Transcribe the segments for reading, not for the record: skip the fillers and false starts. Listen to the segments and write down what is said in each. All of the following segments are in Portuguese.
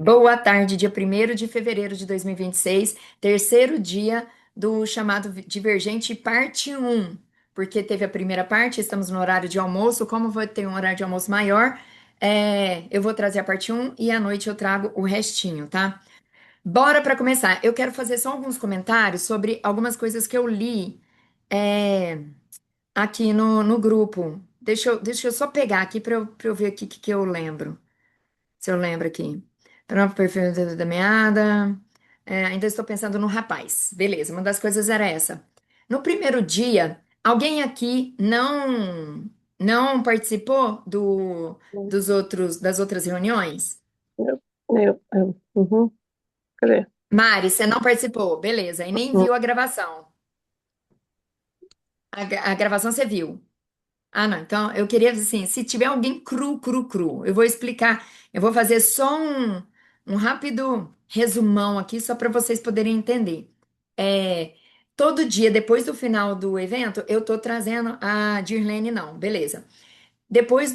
Boa tarde, dia 1º de fevereiro de 2026, terceiro dia do chamado Divergente, parte um, porque teve a primeira parte, estamos no horário de almoço, como vai ter um horário de almoço maior, eu vou trazer a parte um e à noite eu trago o restinho, tá? Bora para começar. Eu quero fazer só alguns comentários sobre algumas coisas que eu li é, aqui no grupo. Deixa eu só pegar aqui para eu ver aqui o que eu lembro. Se eu lembro aqui. Pronto, perfil da meada. Ainda estou pensando no rapaz. Beleza, uma das coisas era essa. No primeiro dia, alguém aqui não participou das outras reuniões? Uhum. Cadê? Mari, você não participou, beleza, e nem Uhum. viu a gravação. A gravação você viu. Ah, não. Então, eu queria, assim, se tiver alguém cru, eu vou explicar. Eu vou fazer só um rápido resumão aqui, só para vocês poderem entender. É, todo dia, depois do final do evento, eu tô trazendo a Dirlene, não, beleza. Depois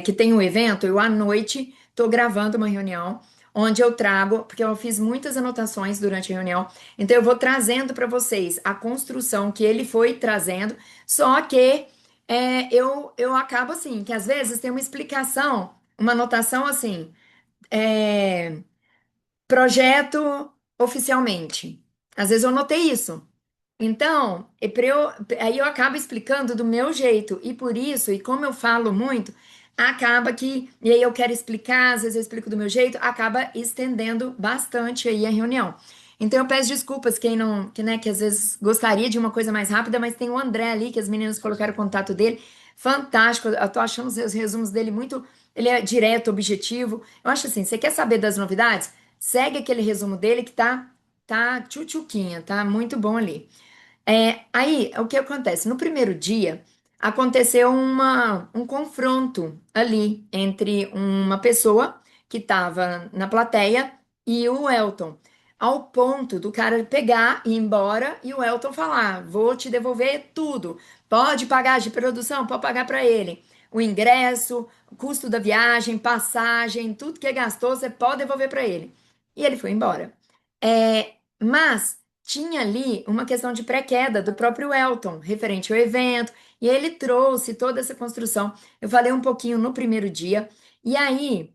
que tem o evento, eu à noite estou gravando uma reunião onde eu trago, porque eu fiz muitas anotações durante a reunião, então eu vou trazendo para vocês a construção que ele foi trazendo, só que eu acabo assim, que às vezes tem uma explicação, uma anotação assim, é, projeto oficialmente. Às vezes eu notei isso. Então, aí eu acabo explicando do meu jeito, e por isso, e como eu falo muito, acaba que, e aí eu quero explicar, às vezes eu explico do meu jeito, acaba estendendo bastante aí a reunião. Então eu peço desculpas quem não, que às vezes gostaria de uma coisa mais rápida, mas tem o André ali, que as meninas colocaram o contato dele, fantástico, eu tô achando os resumos dele muito, ele é direto, objetivo. Eu acho assim, você quer saber das novidades? Segue aquele resumo dele que tá tchutchuquinha, tá muito bom ali. Aí, o que acontece? No primeiro dia, aconteceu um confronto ali entre uma pessoa que estava na plateia e o Elton, ao ponto do cara pegar e ir embora e o Elton falar: Vou te devolver tudo. Pode pagar de produção, pode pagar para ele. O ingresso, o custo da viagem, passagem, tudo que gastou, você pode devolver para ele. E ele foi embora. Mas tinha ali uma questão de pré-queda do próprio Elton, referente ao evento, e ele trouxe toda essa construção. Eu falei um pouquinho no primeiro dia, e aí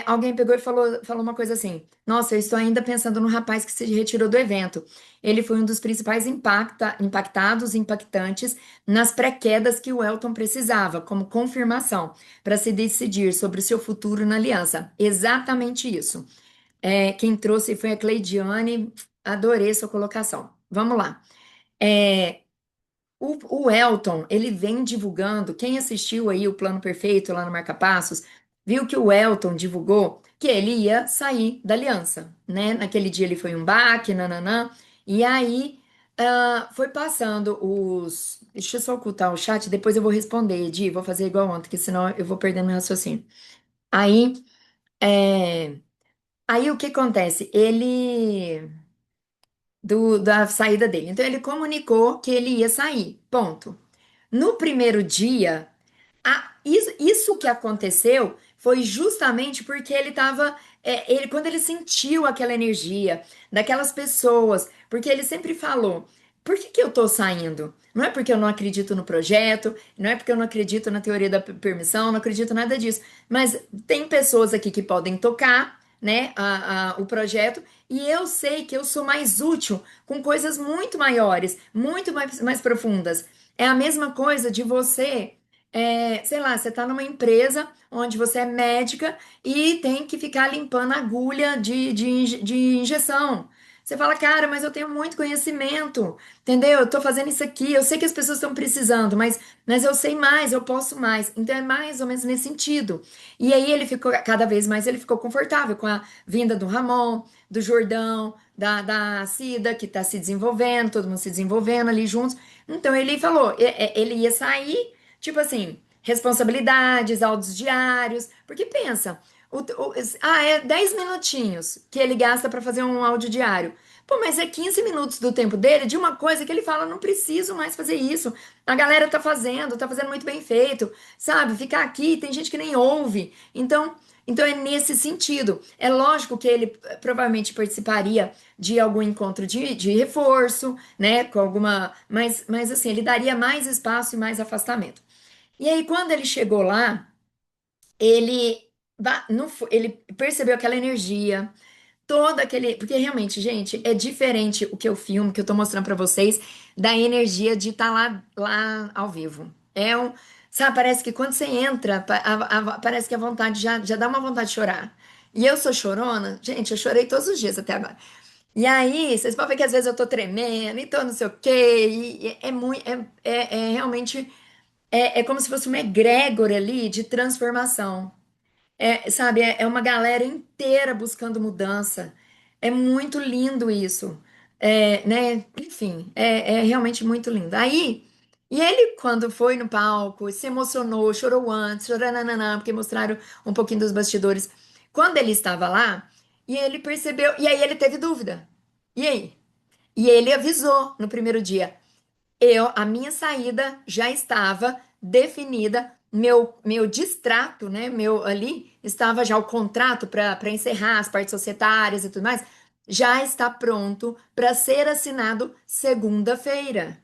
alguém pegou e falou uma coisa assim: Nossa, eu estou ainda pensando no rapaz que se retirou do evento. Ele foi um dos principais impactantes nas pré-quedas que o Elton precisava, como confirmação, para se decidir sobre o seu futuro na aliança. Exatamente isso. Quem trouxe foi a Cleidiane. Adorei sua colocação. Vamos lá. É, o Elton, ele vem divulgando. Quem assistiu aí o Plano Perfeito lá no Marca Passos, viu que o Elton divulgou que ele ia sair da aliança, né? Naquele dia ele foi um baque, nananã. E aí foi passando os. Deixa eu só ocultar o chat, depois eu vou responder, Edi. Vou fazer igual ontem, que senão eu vou perdendo meu raciocínio. Aí, é, aí o que acontece? Da saída dele. Então ele comunicou que ele ia sair. Ponto. No primeiro dia, isso que aconteceu foi justamente porque ele estava. Quando ele sentiu aquela energia daquelas pessoas, porque ele sempre falou: por que eu tô saindo? Não é porque eu não acredito no projeto, não é porque eu não acredito na teoria da permissão, não acredito nada disso. Mas tem pessoas aqui que podem tocar, né, o projeto, e eu sei que eu sou mais útil com coisas muito maiores, muito mais profundas. É a mesma coisa de você, sei lá, você está numa empresa onde você é médica e tem que ficar limpando agulha de injeção. Você fala, cara, mas eu tenho muito conhecimento, entendeu? Eu tô fazendo isso aqui, eu sei que as pessoas estão precisando, mas eu sei mais, eu posso mais. Então é mais ou menos nesse sentido. E aí ele ficou, cada vez mais ele ficou confortável com a vinda do Ramon, do Jordão, da Cida, que está se desenvolvendo, todo mundo se desenvolvendo ali juntos. Então ele falou, ele ia sair, tipo assim, responsabilidades, áudios diários, porque pensa, é 10 minutinhos que ele gasta para fazer um áudio diário. Pô, mas é 15 minutos do tempo dele de uma coisa que ele fala, não preciso mais fazer isso. A galera tá fazendo muito bem feito, sabe? Ficar aqui, tem gente que nem ouve. Então é nesse sentido. É lógico que ele provavelmente participaria de algum encontro de reforço, né? Com alguma. Mas assim, ele daria mais espaço e mais afastamento. E aí, quando ele chegou lá, ele, ele percebeu aquela energia, todo aquele. Porque realmente, gente, é diferente o que eu filmo, que eu tô mostrando pra vocês, da energia de estar lá ao vivo. É um. Sabe, parece que quando você entra, parece que a vontade já dá uma vontade de chorar. E eu sou chorona, gente, eu chorei todos os dias até agora. E aí, vocês podem ver que às vezes eu tô tremendo, e tô não sei o quê, e é muito. É realmente. É como se fosse uma egrégora ali de transformação. Sabe, é uma galera inteira buscando mudança. É muito lindo isso. Né? Enfim, é realmente muito lindo. Aí, e ele, quando foi no palco, se emocionou, chorou antes, chorou nananã, porque mostraram um pouquinho dos bastidores. Quando ele estava lá, e ele percebeu, e aí ele teve dúvida. E aí? E ele avisou no primeiro dia. A minha saída já estava definida, meu distrato, né, meu ali estava já o contrato para encerrar as partes societárias e tudo mais, já está pronto para ser assinado segunda-feira.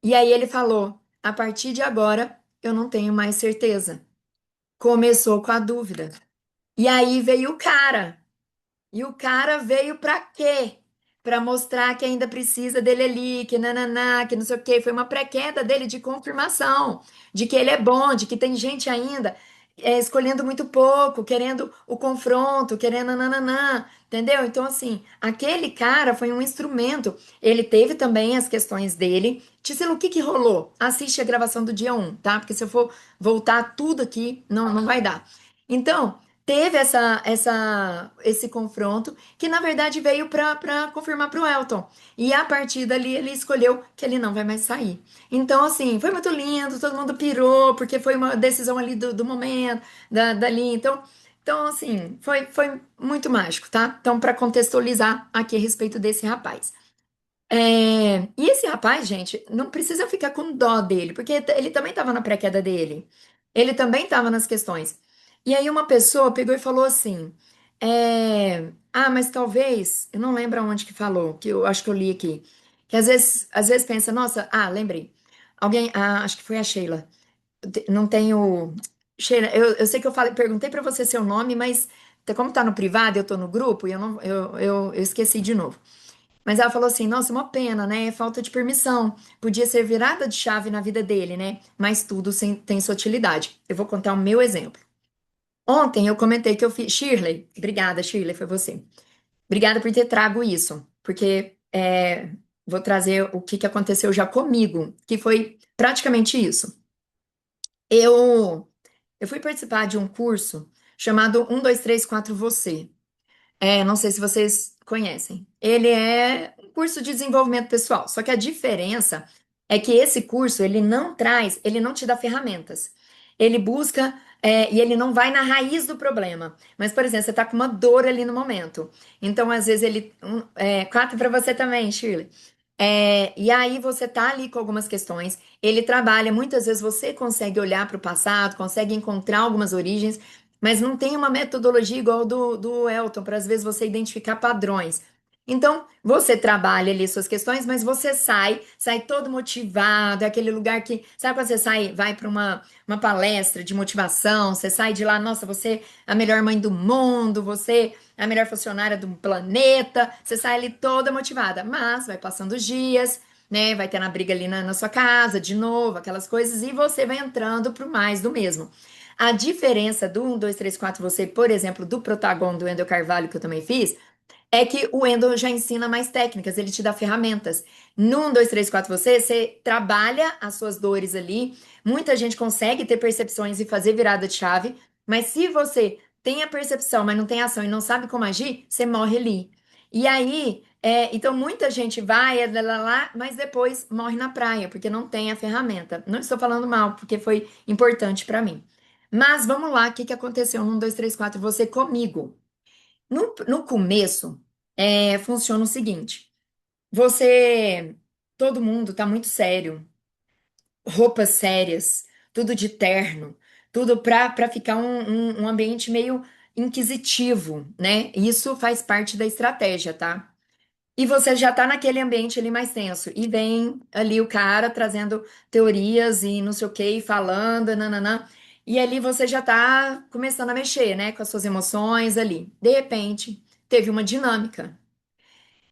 E aí ele falou: a partir de agora eu não tenho mais certeza. Começou com a dúvida. E aí veio o cara. E o cara veio pra quê? Pra mostrar que ainda precisa dele ali, que nananá, que não sei o quê. Foi uma pré-queda dele de confirmação, de que ele é bom, de que tem gente ainda escolhendo muito pouco, querendo o confronto, querendo nananã, entendeu? Então, assim, aquele cara foi um instrumento. Ele teve também as questões dele. Tiselo, o que que rolou? Assiste a gravação do dia um, tá? Porque se eu for voltar tudo aqui, não vai dar. Então, teve esse confronto, que na verdade veio para confirmar para o Elton. E a partir dali ele escolheu que ele não vai mais sair. Então, assim, foi muito lindo, todo mundo pirou, porque foi uma decisão ali do momento, dali. Então, assim, foi muito mágico, tá? Então, para contextualizar aqui a respeito desse rapaz. E esse rapaz, gente, não precisa ficar com dó dele, porque ele também estava na pré-queda dele. Ele também estava nas questões. E aí uma pessoa pegou e falou assim: mas talvez, eu não lembro aonde que falou, que eu acho que eu li aqui, que às vezes pensa, nossa, lembrei. Alguém, acho que foi a Sheila. Não tenho. Sheila, eu sei que eu falei, perguntei para você seu nome, mas como tá no privado, eu tô no grupo e eu não, eu esqueci de novo. Mas ela falou assim: nossa, uma pena, né? É falta de permissão. Podia ser virada de chave na vida dele, né? Mas tudo tem sua utilidade. Eu vou contar o meu exemplo. Ontem eu comentei que eu fiz. Shirley, obrigada, Shirley, foi você. Obrigada por ter trago isso, porque vou trazer o que aconteceu já comigo, que foi praticamente isso. Eu, eu fui participar de um curso chamado 1, 2, 3, 4 Você. Não sei se vocês conhecem. Ele é um curso de desenvolvimento pessoal, só que a diferença é que esse curso ele não te dá ferramentas. Ele busca, e ele não vai na raiz do problema. Mas, por exemplo, você está com uma dor ali no momento. Então, às vezes, quatro para você também, Shirley. E aí você tá ali com algumas questões. Ele trabalha, muitas vezes você consegue olhar para o passado, consegue encontrar algumas origens, mas não tem uma metodologia igual do Elton, para às vezes você identificar padrões. Então, você trabalha ali suas questões, mas você sai todo motivado, é aquele lugar que, sabe quando você vai para uma palestra de motivação, você sai de lá, nossa, você é a melhor mãe do mundo, você é a melhor funcionária do planeta, você sai ali toda motivada, mas vai passando os dias, né, vai tendo a briga ali na sua casa, de novo, aquelas coisas, e você vai entrando pro mais do mesmo. A diferença do 1, 2, 3, 4 você, por exemplo, do Protagon do Wendel Carvalho, que eu também fiz, é que o Endo já ensina mais técnicas, ele te dá ferramentas. No 1, 2, 3, 4 você trabalha as suas dores ali. Muita gente consegue ter percepções e fazer virada de chave, mas se você tem a percepção, mas não tem ação e não sabe como agir, você morre ali. E aí, então muita gente vai, lá, mas depois morre na praia, porque não tem a ferramenta. Não estou falando mal, porque foi importante para mim. Mas vamos lá, o que que aconteceu no 1, 2, 3, 4 você comigo? No começo. funciona o seguinte: você, todo mundo tá muito sério, roupas sérias, tudo de terno, tudo para ficar um ambiente meio inquisitivo, né? Isso faz parte da estratégia, tá? E você já tá naquele ambiente ali mais tenso. E vem ali o cara trazendo teorias e não sei o que, falando, nananã. E ali você já tá começando a mexer, né, com as suas emoções ali. De repente, teve uma dinâmica.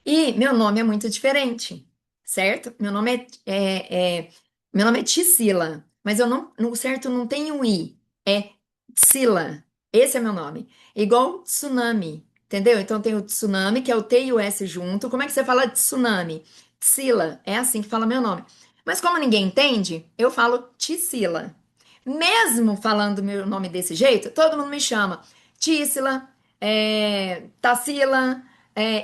E meu nome é muito diferente, certo? Meu nome é Tissila, mas eu não, no certo não tem um I, é Tsila. Esse é meu nome. Igual tsunami, entendeu? Então tem o tsunami, que é o T e o S junto. Como é que você fala tsunami? Tsila, é assim que fala meu nome. Mas como ninguém entende, eu falo Tissila. Mesmo falando meu nome desse jeito, todo mundo me chama Tissila, Tassila,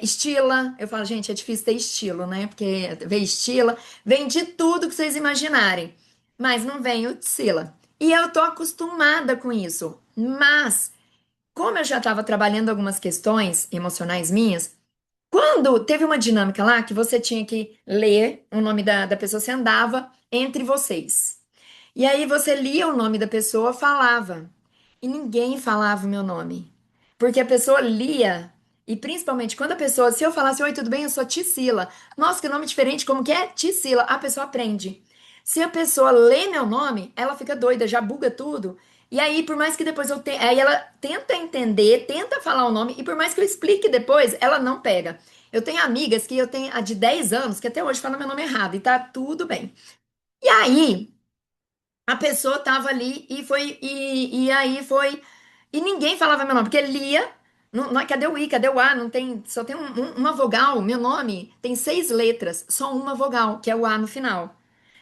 estila, eu falo, gente, é difícil ter estilo, né? Porque vem estila, vem de tudo que vocês imaginarem, mas não vem o Tsila. E eu tô acostumada com isso. Mas, como eu já estava trabalhando algumas questões emocionais minhas, quando teve uma dinâmica lá que você tinha que ler o nome da pessoa, você andava entre vocês. E aí você lia o nome da pessoa, falava. E ninguém falava o meu nome. Porque a pessoa lia, e principalmente quando a pessoa, se eu falasse, oi, tudo bem? Eu sou Ticila. Nossa, que nome diferente, como que é? Ticila. A pessoa aprende. Se a pessoa lê meu nome, ela fica doida, já buga tudo. E aí, por mais que depois eu tenha. Aí ela tenta entender, tenta falar o nome, e por mais que eu explique depois, ela não pega. Eu tenho amigas que eu tenho a de 10 anos, que até hoje falam meu nome errado, e tá tudo bem. E aí, a pessoa tava ali e aí foi. E ninguém falava meu nome, porque lia. Cadê o I? Cadê o A? Não tem, só tem uma vogal. Meu nome tem 6 letras, só uma vogal, que é o A no final,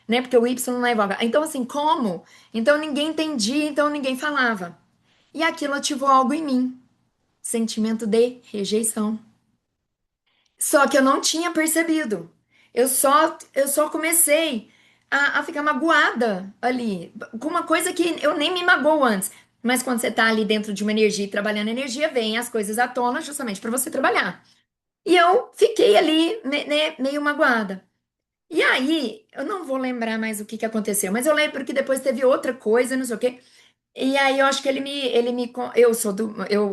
né? Porque o Y não é vogal. Então, assim, como? Então ninguém entendia, então ninguém falava. E aquilo ativou algo em mim, sentimento de rejeição. Só que eu não tinha percebido. Eu só comecei a ficar magoada ali, com uma coisa que eu nem me magoo antes. Mas quando você tá ali dentro de uma energia e trabalhando energia, vem as coisas à tona justamente para você trabalhar. E eu fiquei ali, né, meio magoada. E aí, eu não vou lembrar mais o que que aconteceu, mas eu lembro que depois teve outra coisa, não sei o quê. E aí eu acho que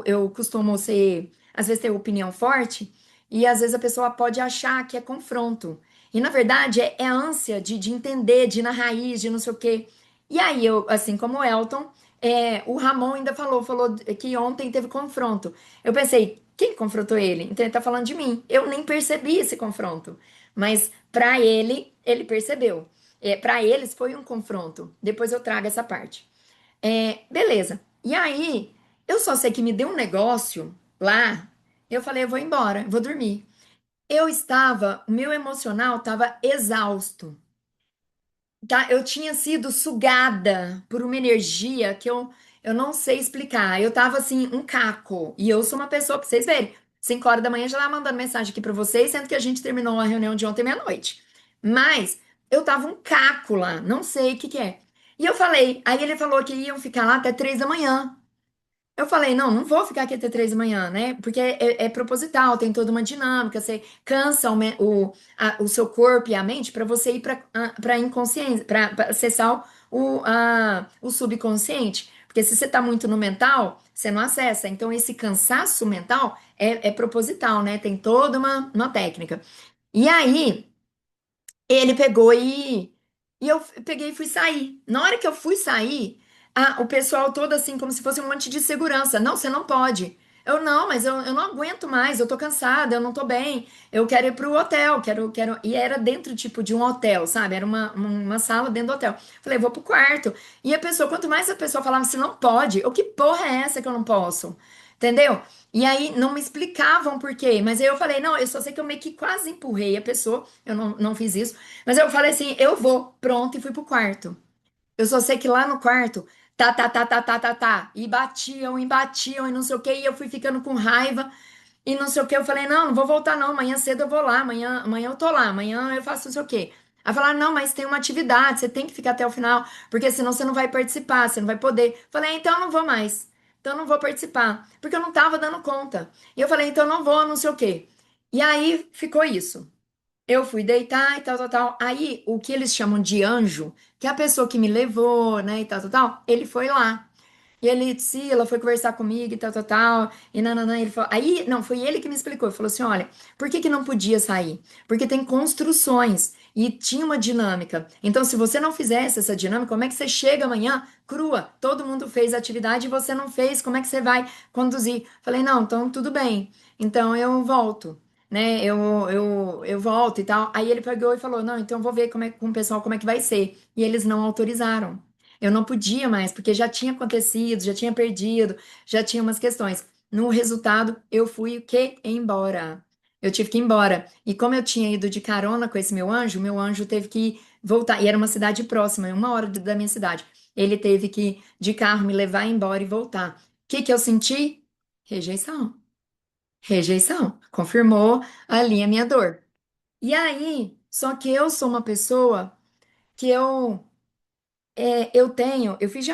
eu costumo ser, às vezes ter opinião forte, e às vezes a pessoa pode achar que é confronto. E na verdade é a ânsia de entender, de ir na raiz, de não sei o quê. E aí eu, assim como o Elton, o Ramon ainda falou que ontem teve confronto. Eu pensei, quem confrontou ele? Então ele tá falando de mim. Eu nem percebi esse confronto. Mas pra ele percebeu. Pra eles foi um confronto. Depois eu trago essa parte. Beleza. E aí, eu só sei que me deu um negócio lá. Eu falei, eu vou embora, eu vou dormir. O meu emocional estava exausto, tá? Eu tinha sido sugada por uma energia que eu não sei explicar. Eu tava assim, um caco. E eu sou uma pessoa, pra vocês verem, 5 horas da manhã já tava mandando mensagem aqui pra vocês, sendo que a gente terminou a reunião de ontem meia-noite. Mas eu tava um caco lá, não sei o que que é. E eu falei, aí ele falou que iam ficar lá até 3 da manhã. Eu falei, não, não vou ficar aqui até 3 da manhã, né? Porque é proposital, tem toda uma dinâmica, você cansa o seu corpo e a mente para você ir para inconsciência, para acessar o subconsciente. Porque se você tá muito no mental, você não acessa. Então, esse cansaço mental é proposital, né? Tem toda uma técnica. E aí. Ele pegou e eu peguei e fui sair. Na hora que eu fui sair, o pessoal todo assim, como se fosse um monte de segurança. Não, você não pode. Eu não, mas eu não aguento mais, eu tô cansada, eu não tô bem. Eu quero ir pro hotel, quero. E era dentro, tipo, de um hotel, sabe? Era uma sala dentro do hotel. Falei, vou pro quarto. E a pessoa, quanto mais a pessoa falava, você não pode. Eu, que porra é essa que eu não posso? Entendeu? E aí não me explicavam por quê. Mas aí eu falei, não, eu só sei que eu meio que quase empurrei a pessoa. Eu não fiz isso. Mas eu falei assim, eu vou, pronto, e fui pro quarto. Eu só sei que lá no quarto, tá. E batiam, e não sei o quê. E eu fui ficando com raiva, e não sei o quê. Eu falei, não vou voltar não. Amanhã cedo eu vou lá. Amanhã eu tô lá. Amanhã eu faço não sei o quê. Aí falaram, não, mas tem uma atividade, você tem que ficar até o final, porque senão você não vai participar, você não vai poder. Falei, então eu não vou mais. Então eu não vou participar, porque eu não tava dando conta. E eu falei, então eu não vou, não sei o quê. E aí ficou isso. Eu fui deitar e tal, tal, tal. Aí, o que eles chamam de anjo, que é a pessoa que me levou, né, e tal, tal, tal, ele foi lá. E ele, Sila, foi conversar comigo e tal, tal, tal. E nananã, ele falou. Aí, não, foi ele que me explicou. Ele falou assim: olha, por que que não podia sair? Porque tem construções e tinha uma dinâmica. Então, se você não fizesse essa dinâmica, como é que você chega amanhã crua? Todo mundo fez a atividade e você não fez, como é que você vai conduzir? Falei: não, então tudo bem. Então eu volto. Né, eu volto e tal. Aí ele pegou e falou: não, então eu vou ver como é, com o pessoal como é que vai ser. E eles não autorizaram. Eu não podia mais, porque já tinha acontecido, já tinha perdido, já tinha umas questões. No resultado, eu fui o quê? Embora. Eu tive que ir embora. E como eu tinha ido de carona com esse meu anjo teve que voltar. E era uma cidade próxima, 1 hora da minha cidade. Ele teve que, de carro, me levar embora e voltar. O que que eu senti? Rejeição. Rejeição. Confirmou ali a minha dor. E aí, só que eu sou uma pessoa que eu fiz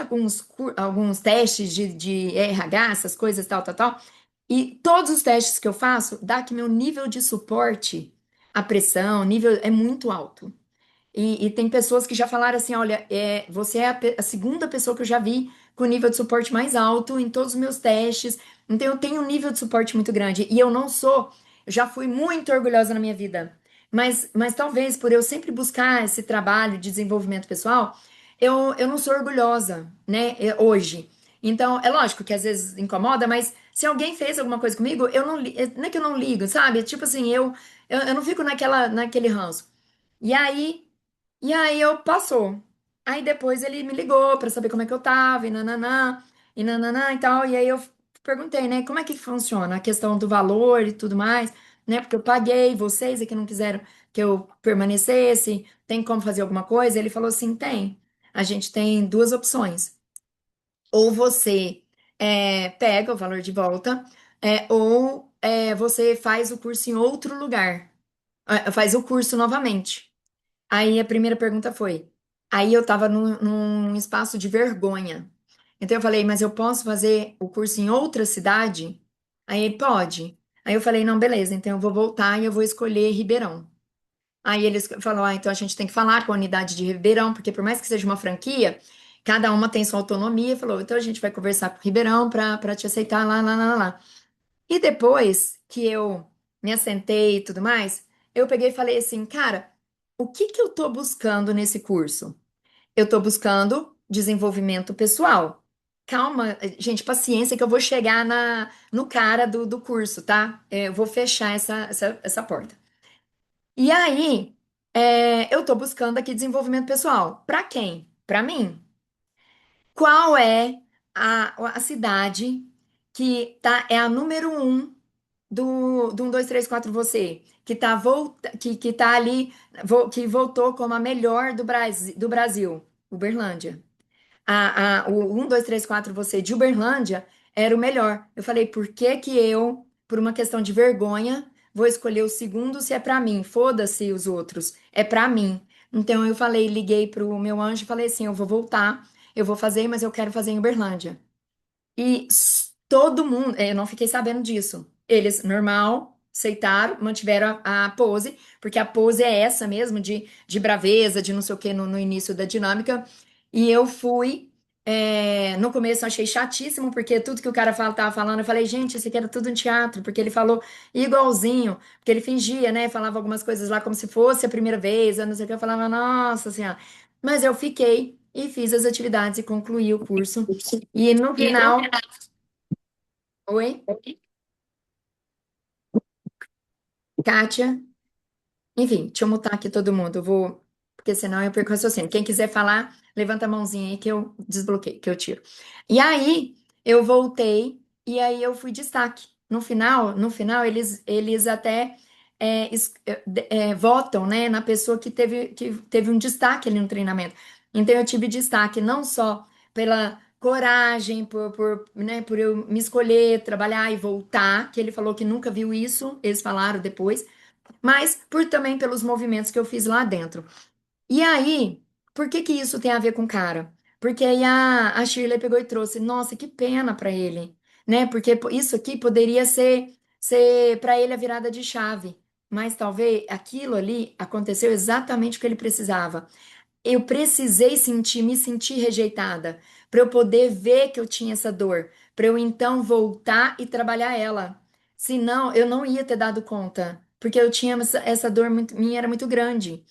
alguns testes de RH, essas coisas, tal, tal, tal, e todos os testes que eu faço dá que meu nível de suporte, a pressão, nível é muito alto. E tem pessoas que já falaram assim: olha, você é a segunda pessoa que eu já vi com nível de suporte mais alto em todos os meus testes. Então eu tenho um nível de suporte muito grande. E eu não sou, eu já fui muito orgulhosa na minha vida. Mas talvez por eu sempre buscar esse trabalho de desenvolvimento pessoal, eu não sou orgulhosa, né, hoje. Então, é lógico que às vezes incomoda, mas se alguém fez alguma coisa comigo, eu não, não é que eu não ligo, sabe? Tipo assim, eu não fico naquele ranço. E aí. E aí eu passou. Aí depois ele me ligou pra saber como é que eu tava, e nananã e tal. E aí eu perguntei, né, como é que funciona a questão do valor e tudo mais, né? Porque eu paguei, vocês é que não quiseram que eu permanecesse, tem como fazer alguma coisa? Ele falou assim: tem. A gente tem duas opções. Ou você pega o valor de volta, ou você faz o curso em outro lugar. Faz o curso novamente. Aí a primeira pergunta foi. Aí eu tava num espaço de vergonha. Então eu falei, mas eu posso fazer o curso em outra cidade? Aí ele pode. Aí eu falei, não, beleza, então eu vou voltar e eu vou escolher Ribeirão. Aí eles falaram, então a gente tem que falar com a unidade de Ribeirão, porque por mais que seja uma franquia, cada uma tem sua autonomia. Falou, então a gente vai conversar com Ribeirão para te aceitar lá, lá, lá, lá. E depois que eu me assentei e tudo mais, eu peguei e falei assim, cara, o que que eu tô buscando nesse curso? Eu tô buscando desenvolvimento pessoal. Calma, gente, paciência que eu vou chegar no cara do curso, tá? Eu vou fechar essa porta. E aí, eu tô buscando aqui desenvolvimento pessoal. Pra quem? Pra mim. Qual é a cidade que é a número 1 do 1, 2, 3, 4 você, que tá ali, que voltou como a melhor do Brasil, Uberlândia. O 1, 2, 3, 4 você de Uberlândia era o melhor. Eu falei, por que que eu, por uma questão de vergonha, vou escolher o segundo se é pra mim? Foda-se os outros, é pra mim. Então eu falei, liguei pro meu anjo e falei assim, eu vou voltar, eu vou fazer, mas eu quero fazer em Uberlândia. E todo mundo, eu não fiquei sabendo disso. Eles, normal, aceitaram, mantiveram a pose, porque a pose é essa mesmo, de braveza, de não sei o que no início da dinâmica. E eu fui. No começo eu achei chatíssimo, porque tudo que o cara tava falando, eu falei, gente, isso aqui era tudo um teatro, porque ele falou igualzinho, porque ele fingia, né? Falava algumas coisas lá como se fosse a primeira vez, eu não sei o que, eu falava, nossa senhora. Mas eu fiquei e fiz as atividades e concluí o curso. E no final, oi, Kátia. Enfim, deixa eu mutar aqui todo mundo. Eu vou, porque senão eu perco o raciocínio. Quem quiser falar, levanta a mãozinha aí que eu desbloqueio, que eu tiro. E aí, eu voltei e aí eu fui destaque. No final, eles até votam, né, na pessoa que teve um destaque ali no treinamento. Então, eu tive destaque não só pela coragem, né, por eu me escolher, trabalhar e voltar, que ele falou que nunca viu isso, eles falaram depois, mas por também pelos movimentos que eu fiz lá dentro. E aí, por que que isso tem a ver com o cara? Porque aí a Shirley pegou e trouxe, nossa, que pena pra ele, né? Porque isso aqui poderia ser ser para ele a virada de chave. Mas talvez aquilo ali aconteceu exatamente o que ele precisava. Eu precisei sentir, me sentir rejeitada, para eu poder ver que eu tinha essa dor, para eu então voltar e trabalhar ela. Senão, eu não ia ter dado conta, porque eu tinha essa dor minha era muito grande.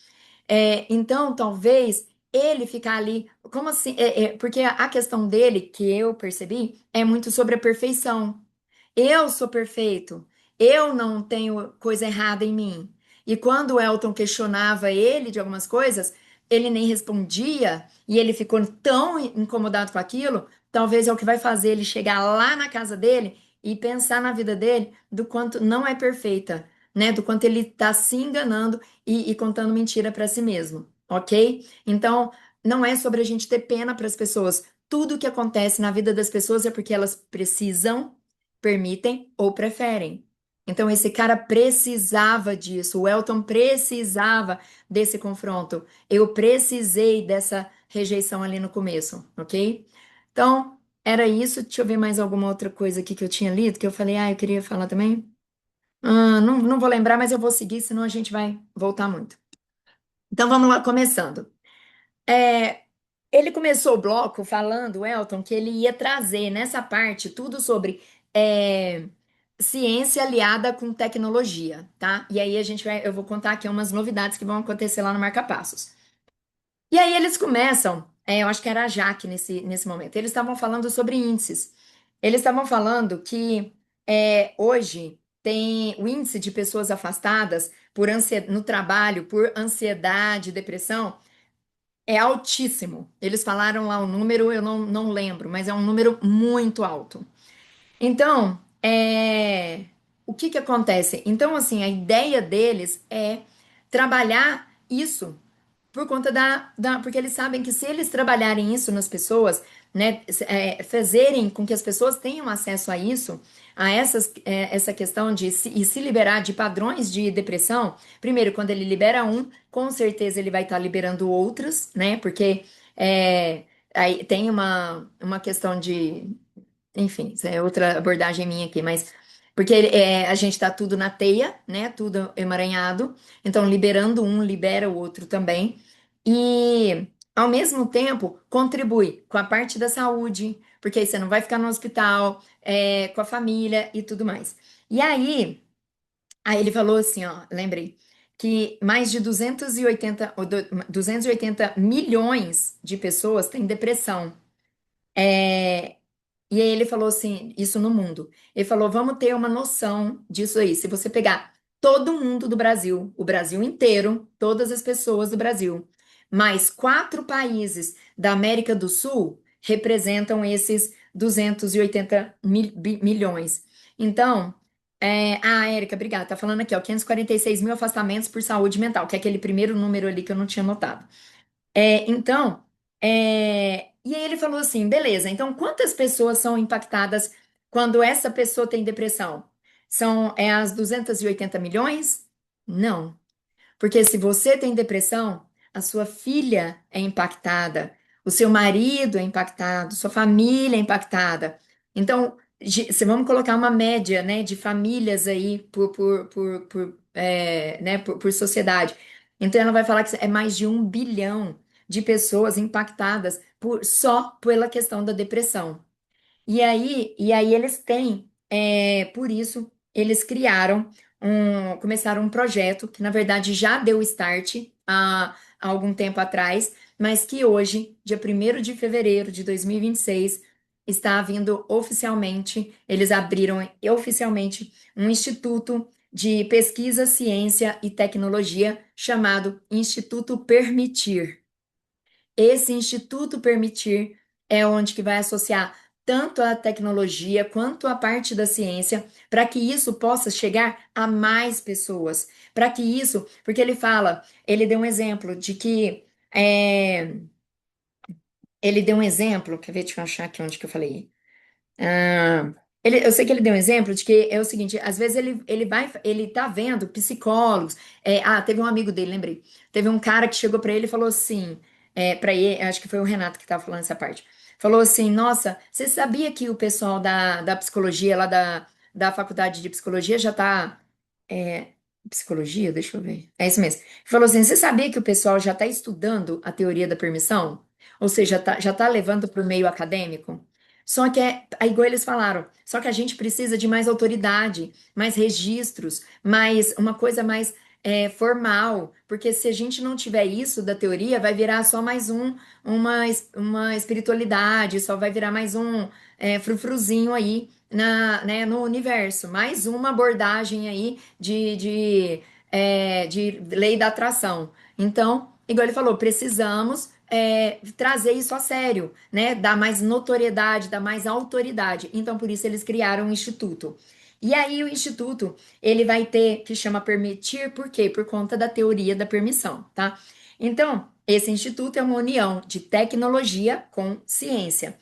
Então, talvez ele ficar ali, como assim? Porque a questão dele, que eu percebi, é muito sobre a perfeição. Eu sou perfeito. Eu não tenho coisa errada em mim. E quando o Elton questionava ele de algumas coisas, ele nem respondia e ele ficou tão incomodado com aquilo, talvez é o que vai fazer ele chegar lá na casa dele e pensar na vida dele do quanto não é perfeita, né? Do quanto ele está se enganando e contando mentira para si mesmo, ok? Então, não é sobre a gente ter pena para as pessoas. Tudo que acontece na vida das pessoas é porque elas precisam, permitem ou preferem. Então, esse cara precisava disso, o Elton precisava desse confronto. Eu precisei dessa rejeição ali no começo, ok? Então, era isso. Deixa eu ver mais alguma outra coisa aqui que eu tinha lido, que eu falei, eu queria falar também. Não vou lembrar, mas eu vou seguir, senão a gente vai voltar muito. Então, vamos lá, começando. É, Ele começou o bloco falando, Elton, que ele ia trazer nessa parte tudo sobre é, ciência aliada com tecnologia, tá? E aí eu vou contar aqui umas novidades que vão acontecer lá no Marca Passos. E aí eles começam, eu acho que era a Jaque nesse momento, eles estavam falando sobre índices. Eles estavam falando que hoje tem o índice de pessoas afastadas no trabalho por ansiedade, depressão, é altíssimo. Eles falaram lá o número, eu não lembro, mas é um número muito alto. Então, o que que acontece? Então, assim, a ideia deles é trabalhar isso por conta porque eles sabem que se eles trabalharem isso nas pessoas, né, fazerem com que as pessoas tenham acesso a isso, essa questão de se liberar de padrões de depressão, primeiro, quando ele libera um, com certeza ele vai estar liberando outros, né, porque é, aí tem uma questão de enfim, isso é outra abordagem minha aqui, mas porque a gente tá tudo na teia, né? Tudo emaranhado. Então, liberando um, libera o outro também. E, ao mesmo tempo, contribui com a parte da saúde, porque aí você não vai ficar no hospital, com a família e tudo mais. E aí ele falou assim, ó, lembrei, que mais de 280 milhões de pessoas têm depressão. É, e aí ele falou assim, isso no mundo. Ele falou, vamos ter uma noção disso aí. Se você pegar todo mundo do Brasil, o Brasil inteiro, todas as pessoas do Brasil, mais quatro países da América do Sul representam esses 280 milhões. Então, Érica, obrigada. Tá falando aqui, ó, 546 mil afastamentos por saúde mental, que é aquele primeiro número ali que eu não tinha notado. Então, e aí ele falou assim: beleza, então quantas pessoas são impactadas quando essa pessoa tem depressão? São as 280 milhões? Não. Porque se você tem depressão, a sua filha é impactada, o seu marido é impactado, sua família é impactada. Então, se vamos colocar uma média, né, de famílias aí por sociedade. Então, ela vai falar que é mais de 1 bilhão de pessoas impactadas só pela questão da depressão. E aí eles têm, por isso, eles começaram um projeto que, na verdade, já deu start há algum tempo atrás, mas que hoje, dia 1º de fevereiro de 2026, está vindo oficialmente, eles abriram oficialmente um instituto de pesquisa, ciência e tecnologia chamado Instituto Permitir. Esse Instituto Permitir é onde que vai associar tanto a tecnologia quanto a parte da ciência, para que isso possa chegar a mais pessoas, para que isso, porque ele deu um exemplo de que ele deu um exemplo, quer ver, deixa eu achar aqui onde que eu falei. Eu sei que ele deu um exemplo de que é o seguinte, às vezes ele tá vendo psicólogos. Teve um amigo dele, lembrei. Teve um cara que chegou pra ele e falou assim, para ele, acho que foi o Renato que tava falando essa parte. Falou assim: Nossa, você sabia que o pessoal da psicologia lá da Faculdade de Psicologia já está. Psicologia? Deixa eu ver. É isso mesmo. Falou assim: você sabia que o pessoal já está estudando a teoria da permissão? Ou seja, já tá levando para o meio acadêmico? Só que é igual eles falaram, só que a gente precisa de mais autoridade, mais registros, mais uma coisa mais formal, porque se a gente não tiver isso da teoria, vai virar só mais uma espiritualidade, só vai virar mais um frufruzinho aí né, no universo, mais uma abordagem aí de lei da atração. Então, igual ele falou, precisamos trazer isso a sério, né? Dar mais notoriedade, dar mais autoridade. Então, por isso eles criaram um instituto. E aí o instituto, ele vai ter, que chama permitir, por quê? Por conta da teoria da permissão, tá? Então, esse instituto é uma união de tecnologia com ciência.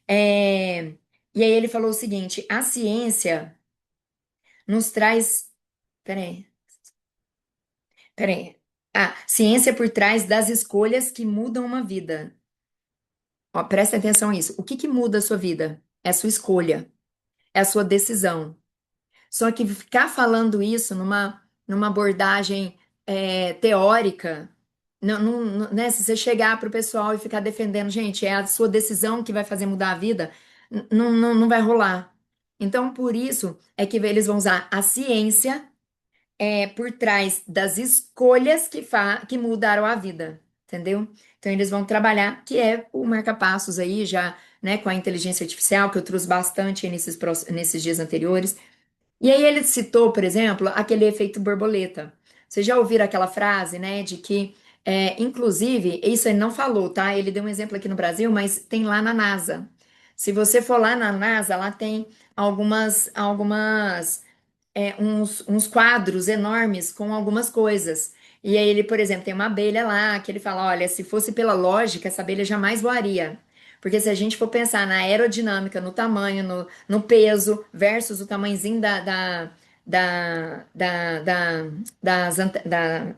É, E aí ele falou o seguinte: a ciência nos traz. Peraí, peraí. Ciência por trás das escolhas que mudam uma vida. Ó, presta atenção nisso. O que que muda a sua vida? É a sua escolha, é a sua decisão. Só que ficar falando isso numa abordagem teórica, né? Se você chegar para o pessoal e ficar defendendo, gente, é a sua decisão que vai fazer mudar a vida, não vai rolar. Então, por isso é que eles vão usar a ciência por trás das escolhas que mudaram a vida, entendeu? Então eles vão trabalhar, que é o marca-passos aí, já, né, com a inteligência artificial, que eu trouxe bastante aí nesses dias anteriores. E aí ele citou, por exemplo, aquele efeito borboleta. Vocês já ouviram aquela frase, né, de que, inclusive, isso ele não falou, tá? Ele deu um exemplo aqui no Brasil, mas tem lá na NASA. Se você for lá na NASA, lá tem uns quadros enormes com algumas coisas. E aí ele, por exemplo, tem uma abelha lá que ele fala: olha, se fosse pela lógica, essa abelha jamais voaria. Porque se a gente for pensar na aerodinâmica, no tamanho, no peso, versus o tamanhozinho da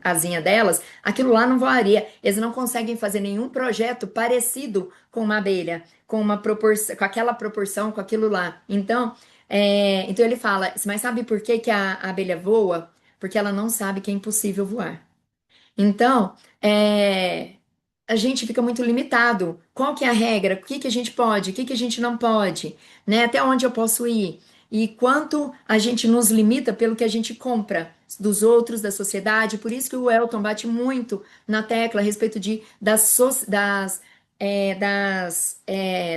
asinha delas, aquilo lá não voaria. Eles não conseguem fazer nenhum projeto parecido com uma abelha, com uma proporção, com aquela proporção, com aquilo lá. Então ele fala, mas sabe por que que a abelha voa? Porque ela não sabe que é impossível voar. Então, a gente fica muito limitado. Qual que é a regra? O que que a gente pode? O que que a gente não pode? Né? Até onde eu posso ir? E quanto a gente nos limita pelo que a gente compra dos outros, da sociedade. Por isso que o Elton bate muito na tecla a respeito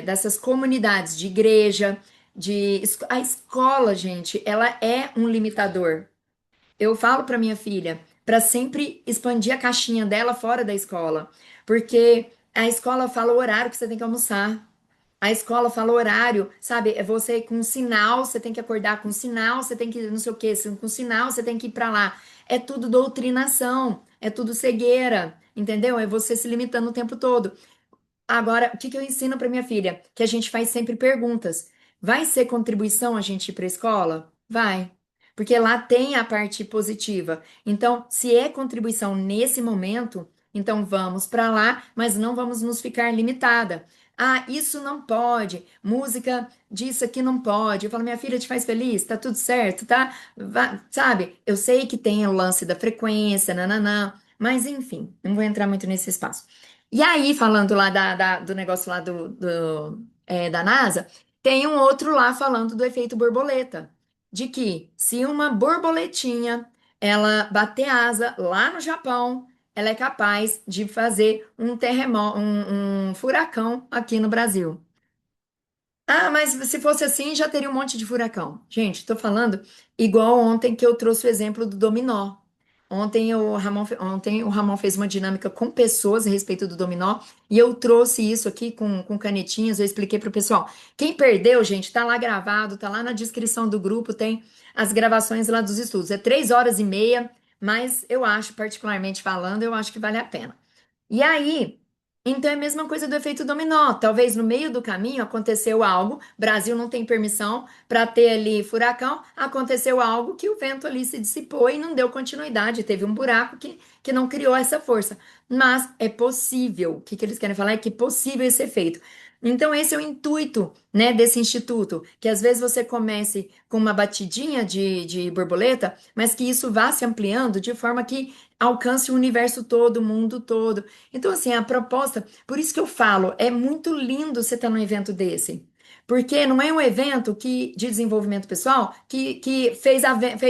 dessas comunidades de igreja, a escola, gente, ela é um limitador. Eu falo para minha filha para sempre expandir a caixinha dela fora da escola, porque a escola fala o horário que você tem que almoçar. A escola fala o horário, sabe? É você com sinal, você tem que acordar com sinal, você tem que não sei o quê, com sinal, você tem que ir para lá. É tudo doutrinação, é tudo cegueira, entendeu? É você se limitando o tempo todo. Agora, o que que eu ensino para minha filha? Que a gente faz sempre perguntas. Vai ser contribuição a gente ir para a escola? Vai. Porque lá tem a parte positiva. Então, se é contribuição nesse momento, então vamos para lá, mas não vamos nos ficar limitada. Ah, isso não pode. Música disso aqui não pode. Eu falo, minha filha te faz feliz? Tá tudo certo, tá? Sabe? Eu sei que tem o lance da frequência, nananã, mas enfim, não vou entrar muito nesse espaço. E aí, falando lá do negócio lá da NASA, tem um outro lá falando do efeito borboleta. De que se uma borboletinha ela bater asa lá no Japão, ela é capaz de fazer um terremoto, um furacão aqui no Brasil. Ah, mas se fosse assim, já teria um monte de furacão. Gente, tô falando igual ontem que eu trouxe o exemplo do dominó. Ontem o Ramon fez uma dinâmica com pessoas a respeito do dominó e eu trouxe isso aqui com canetinhas. Eu expliquei pro pessoal. Quem perdeu, gente, tá lá gravado, tá lá na descrição do grupo, tem as gravações lá dos estudos. É 3 horas e meia, mas eu acho, particularmente falando, eu acho que vale a pena. E aí, então é a mesma coisa do efeito dominó. Talvez no meio do caminho aconteceu algo, Brasil não tem permissão para ter ali furacão, aconteceu algo que o vento ali se dissipou e não deu continuidade, teve um buraco que não criou essa força. Mas é possível, o que que eles querem falar é que é possível esse efeito. Então, esse é o intuito, né, desse instituto, que às vezes você comece com uma batidinha de borboleta, mas que isso vá se ampliando de forma que alcance o universo todo, o mundo todo. Então, assim, a proposta, por isso que eu falo, é muito lindo você estar num evento desse. Porque não é um evento de desenvolvimento pessoal que fez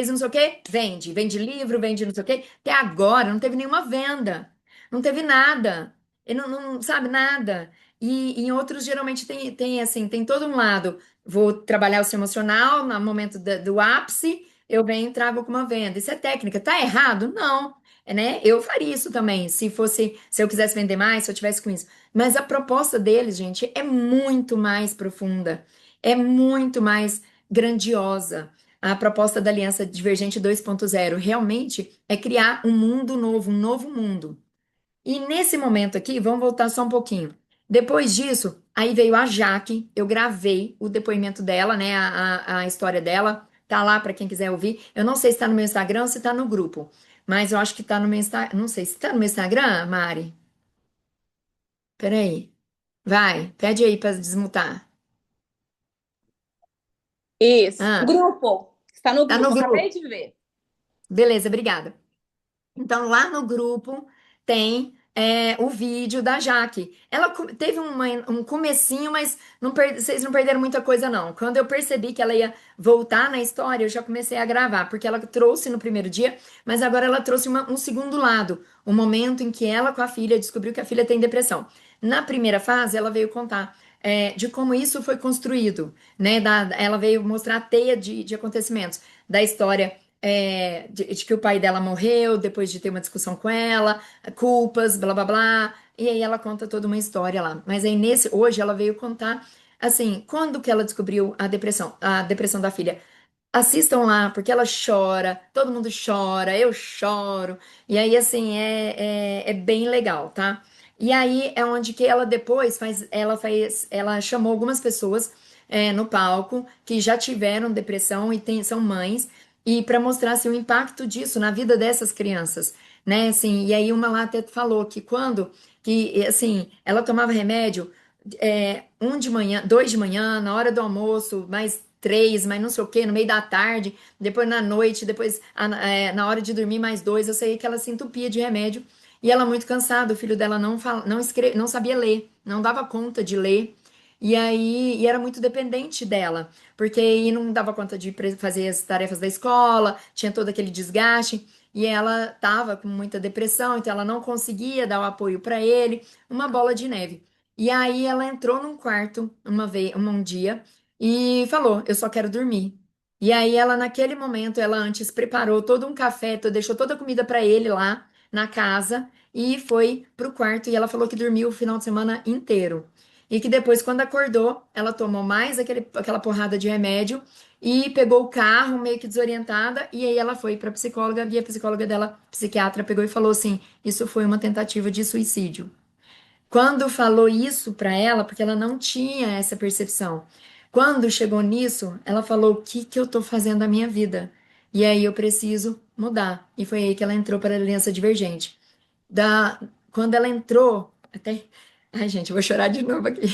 não sei o quê, vende livro, vende não sei o quê. Até agora não teve nenhuma venda, não teve nada, e não sabe nada. E em outros, geralmente, tem assim, tem todo um lado. Vou trabalhar o seu emocional, no momento do ápice, eu venho e trago com uma venda. Isso é técnica. Tá errado? Não. É, né? Eu faria isso também, se eu quisesse vender mais, se eu tivesse com isso. Mas a proposta deles, gente, é muito mais profunda, é muito mais grandiosa. A proposta da Aliança Divergente 2.0 realmente é criar um mundo novo, um novo mundo. E nesse momento aqui, vamos voltar só um pouquinho. Depois disso, aí veio a Jaque, eu gravei o depoimento dela, né, a história dela, tá lá para quem quiser ouvir. Eu não sei se tá no meu Instagram ou se tá no grupo, mas eu acho que tá no meu Instagram, não sei se tá no meu Instagram, Mari. Peraí, vai, pede aí para desmutar. Isso. Ah, Grupo. Está no tá no grupo, acabei grupo. de ver. Beleza, obrigada. Então, lá no grupo tem o vídeo da Jaque. Ela teve um comecinho, mas vocês não perderam muita coisa, não. Quando eu percebi que ela ia voltar na história, eu já comecei a gravar, porque ela trouxe no primeiro dia, mas agora ela trouxe um segundo lado, o momento em que ela com a filha descobriu que a filha tem depressão. Na primeira fase, ela veio contar. De como isso foi construído, né? Ela veio mostrar a teia de acontecimentos da história de que o pai dela morreu depois de ter uma discussão com ela, culpas, blá blá blá. E aí ela conta toda uma história lá. Mas aí hoje ela veio contar assim, quando que ela descobriu a depressão da filha. Assistam lá, porque ela chora, todo mundo chora, eu choro. E aí, assim, é bem legal, tá? E aí é onde que ela depois ela chamou algumas pessoas no palco que já tiveram depressão e são mães, e para mostrar assim, o impacto disso na vida dessas crianças, né? Assim, e aí uma lá até falou que assim, ela tomava remédio um de manhã, dois de manhã, na hora do almoço, mais três, mais não sei o quê, no meio da tarde, depois na noite, depois na hora de dormir mais dois. Eu sei que ela se entupia de remédio e ela muito cansada. O filho dela não sabia ler, não dava conta de ler. E era muito dependente dela, porque aí não dava conta de fazer as tarefas da escola, tinha todo aquele desgaste, e ela estava com muita depressão, então ela não conseguia dar o apoio para ele, uma bola de neve. E aí ela entrou num quarto um dia e falou: "Eu só quero dormir". E aí ela naquele momento ela antes preparou todo um café, deixou toda a comida para ele lá na casa e foi pro quarto e ela falou que dormiu o final de semana inteiro. E que depois quando acordou, ela tomou mais aquela porrada de remédio e pegou o carro meio que desorientada e aí ela foi para psicóloga e a psicóloga dela, psiquiatra, pegou e falou assim: "Isso foi uma tentativa de suicídio". Quando falou isso para ela, porque ela não tinha essa percepção. Quando chegou nisso, ela falou: "O que que eu tô fazendo da minha vida? E aí eu preciso mudar". E foi aí que ela entrou para a Aliança Divergente. Quando ela entrou, até, ai gente, eu vou chorar de novo aqui.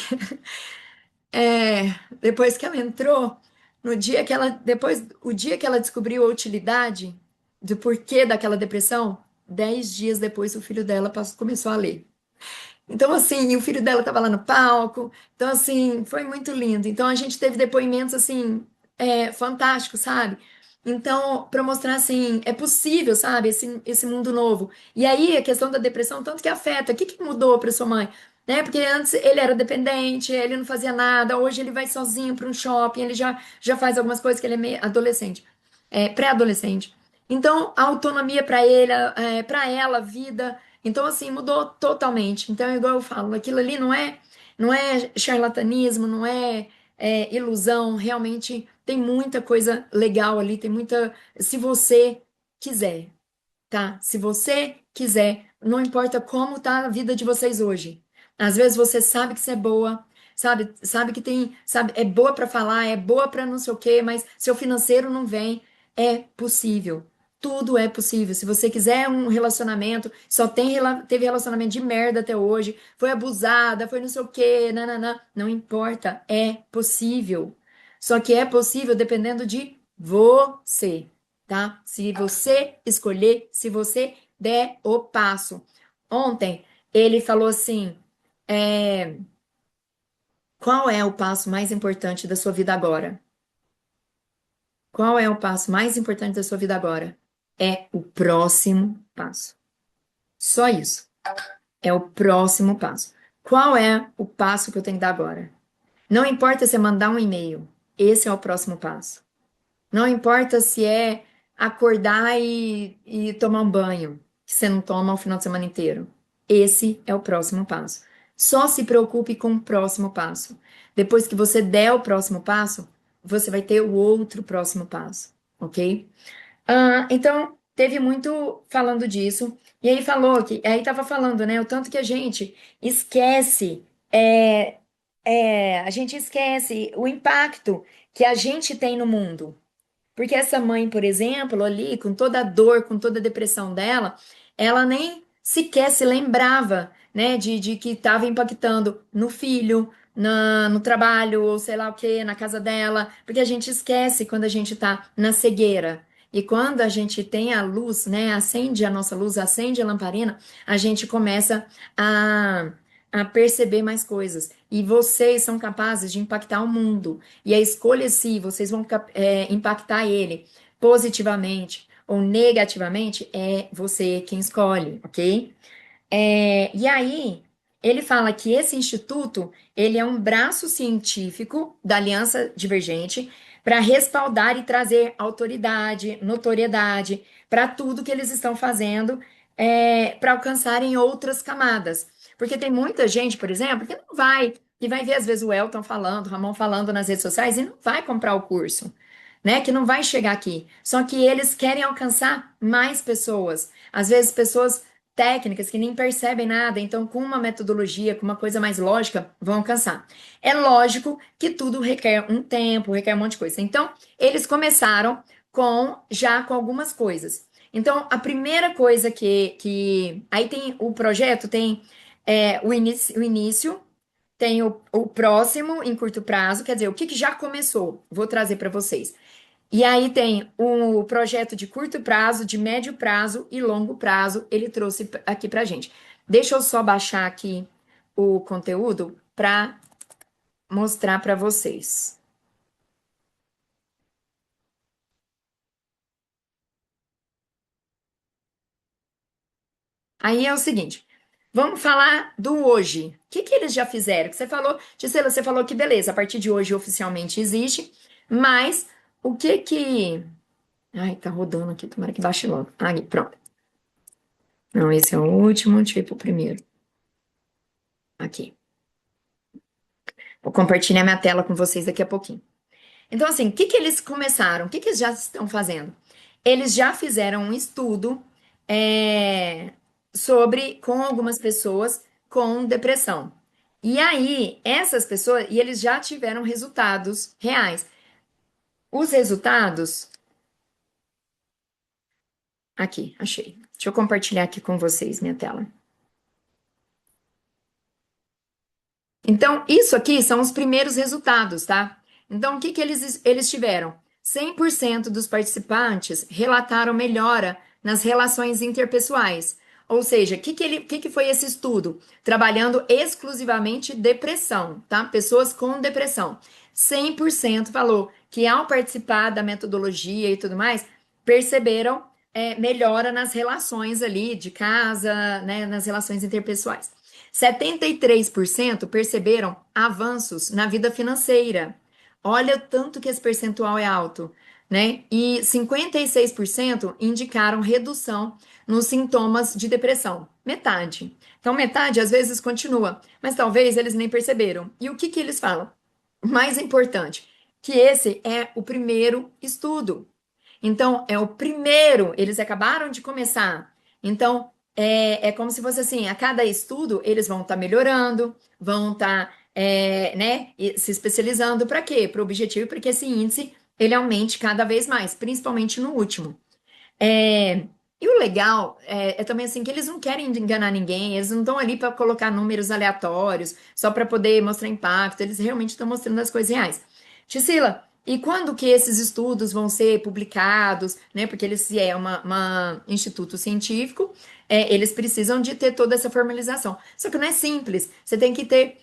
Depois que ela entrou, no dia que ela, depois, o dia que ela descobriu a utilidade do porquê daquela depressão, 10 dias depois o filho dela começou a ler. Então, assim, o filho dela estava lá no palco. Então, assim, foi muito lindo. Então, a gente teve depoimentos, assim, fantásticos, sabe? Então, para mostrar, assim, é possível, sabe? Esse mundo novo. E aí, a questão da depressão, tanto que afeta. O que que mudou para sua mãe? Né? Porque antes ele era dependente, ele não fazia nada. Hoje ele vai sozinho para um shopping, ele já faz algumas coisas que ele é meio adolescente, pré-adolescente. Então, a autonomia para ele, para ela, a vida. Então, assim, mudou totalmente. Então, é igual eu falo, aquilo ali não é charlatanismo, não é ilusão. Realmente tem muita coisa legal ali, tem muita. Se você quiser, tá? Se você quiser, não importa como tá a vida de vocês hoje. Às vezes você sabe que você é boa, sabe que é boa para falar, é boa para não sei o quê, mas seu financeiro não vem. É possível. tudo é possível. Se você quiser um relacionamento, só teve relacionamento de merda até hoje, foi abusada, foi não sei o quê, nananã, não importa, é possível. Só que é possível dependendo de você, tá? Se você escolher, se você der o passo. Ontem ele falou assim: é, qual é o passo mais importante da sua vida agora? Qual é o passo mais importante da sua vida agora? É o próximo passo. Só isso. É o próximo passo. Qual é o passo que eu tenho que dar agora? Não importa se é mandar um e-mail. Esse é o próximo passo. Não importa se é acordar e tomar um banho, que você não toma o final de semana inteiro. Esse é o próximo passo. Só se preocupe com o próximo passo. Depois que você der o próximo passo, você vai ter o outro próximo passo, ok? Então, teve muito falando disso. E aí falou que, aí tava falando, né, o tanto que a gente esquece, a gente esquece o impacto que a gente tem no mundo. Porque essa mãe, por exemplo, ali, com toda a dor, com toda a depressão dela, ela nem sequer se lembrava, né, de que estava impactando no filho, no trabalho, ou sei lá o quê, na casa dela, porque a gente esquece quando a gente está na cegueira. E quando a gente tem a luz, né, acende a nossa luz, acende a lamparina, a gente começa a, a perceber mais coisas. E vocês são capazes de impactar o mundo. E a escolha se vocês vão impactar ele positivamente ou negativamente é você quem escolhe, ok? E aí ele fala que esse instituto ele é um braço científico da Aliança Divergente para respaldar e trazer autoridade, notoriedade para tudo que eles estão fazendo para alcançarem outras camadas. Porque tem muita gente, por exemplo, que não vai, que vai ver às vezes o Elton falando, o Ramon falando nas redes sociais e não vai comprar o curso, né? Que não vai chegar aqui. Só que eles querem alcançar mais pessoas. Às vezes pessoas técnicas que nem percebem nada, então com uma metodologia, com uma coisa mais lógica, vão alcançar. É lógico que tudo requer um tempo, requer um monte de coisa. Então, eles começaram com algumas coisas. Então, a primeira coisa que aí tem o projeto, tem o início, tem o próximo em curto prazo, quer dizer, o que já começou? Vou trazer para vocês. E aí tem o projeto de curto prazo, de médio prazo e longo prazo, ele trouxe aqui pra gente. Deixa eu só baixar aqui o conteúdo para mostrar para vocês. Aí é o seguinte, vamos falar do hoje. O que eles já fizeram? Que você falou, Gisela, você falou que beleza, a partir de hoje oficialmente existe, mas o que que... Ai, tá rodando aqui, tomara que baixe logo. Aí, pronto. Não, esse é o último, deixa eu ir pro primeiro. Aqui. Vou compartilhar minha tela com vocês daqui a pouquinho. Então, assim, o que que eles começaram? O que que eles já estão fazendo? Eles já fizeram um estudo sobre com algumas pessoas com depressão. E aí, essas pessoas, e eles já tiveram resultados reais. Os resultados, aqui, achei. Deixa eu compartilhar aqui com vocês minha tela. Então, isso aqui são os primeiros resultados, tá? Então, o que que eles tiveram? 100% dos participantes relataram melhora nas relações interpessoais. Ou seja, o que que foi esse estudo? Trabalhando exclusivamente depressão, tá? Pessoas com depressão. 100% falou que ao participar da metodologia e tudo mais, perceberam melhora nas relações ali de casa, né, nas relações interpessoais. 73% perceberam avanços na vida financeira. Olha o tanto que esse percentual é alto, né? E 56% indicaram redução nos sintomas de depressão. Metade. Então, metade às vezes continua, mas talvez eles nem perceberam. E o que que eles falam? O mais importante, que esse é o primeiro estudo. Então, é o primeiro, eles acabaram de começar. Então, é como se fosse assim, a cada estudo eles vão estar melhorando, vão estar, né, se especializando para quê? Para o objetivo, para que esse índice ele aumente cada vez mais, principalmente no último. E o legal é também assim que eles não querem enganar ninguém, eles não estão ali para colocar números aleatórios só para poder mostrar impacto, eles realmente estão mostrando as coisas reais. Tisila, e quando que esses estudos vão ser publicados, né? Porque eles se é instituto científico, eles precisam de ter toda essa formalização. Só que não é simples, você tem que ter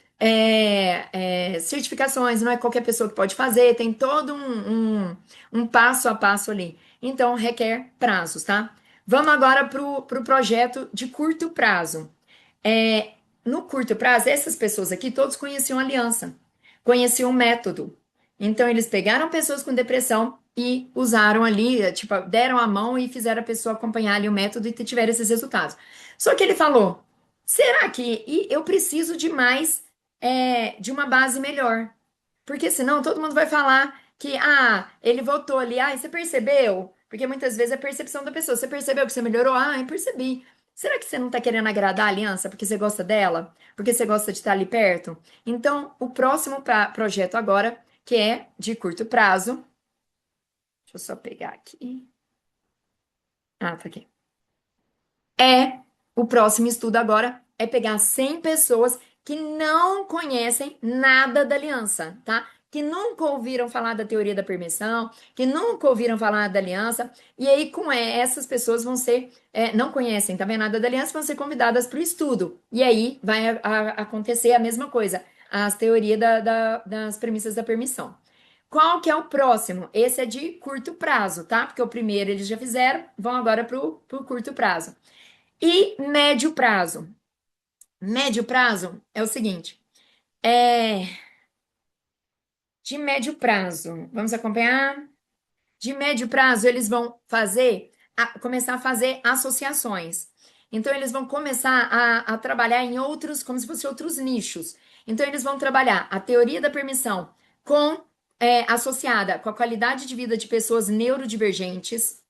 certificações, não é qualquer pessoa que pode fazer, tem todo um passo a passo ali. Então, requer prazos, tá? Vamos agora para o projeto de curto prazo. É, no curto prazo, essas pessoas aqui todos conheciam a aliança, conheciam o método. Então, eles pegaram pessoas com depressão e usaram ali, tipo, deram a mão e fizeram a pessoa acompanhar ali o método e tiveram esses resultados. Só que ele falou: será que eu preciso de mais, de uma base melhor? Porque senão todo mundo vai falar que, ele voltou ali, você percebeu? Porque muitas vezes é a percepção da pessoa. Você percebeu que você melhorou? Eu percebi. Será que você não está querendo agradar a aliança porque você gosta dela? Porque você gosta de estar ali perto? Então, o próximo projeto agora, que é de curto prazo, deixa eu só pegar aqui. Tá aqui. O próximo estudo agora é pegar 100 pessoas que não conhecem nada da aliança, tá? Que nunca ouviram falar da teoria da permissão, que nunca ouviram falar da aliança, e aí com essas pessoas vão ser, não conhecem também nada da aliança, vão ser convidadas para o estudo. E aí vai acontecer a mesma coisa, as teorias das premissas da permissão. Qual que é o próximo? Esse é de curto prazo, tá? Porque o primeiro eles já fizeram, vão agora para o curto prazo. E médio prazo. Médio prazo é o seguinte: é, de médio prazo, vamos acompanhar? De médio prazo, eles vão começar a fazer associações. Então, eles vão começar a trabalhar em outros, como se fossem outros nichos. Então, eles vão trabalhar a teoria da permissão associada com a qualidade de vida de pessoas neurodivergentes.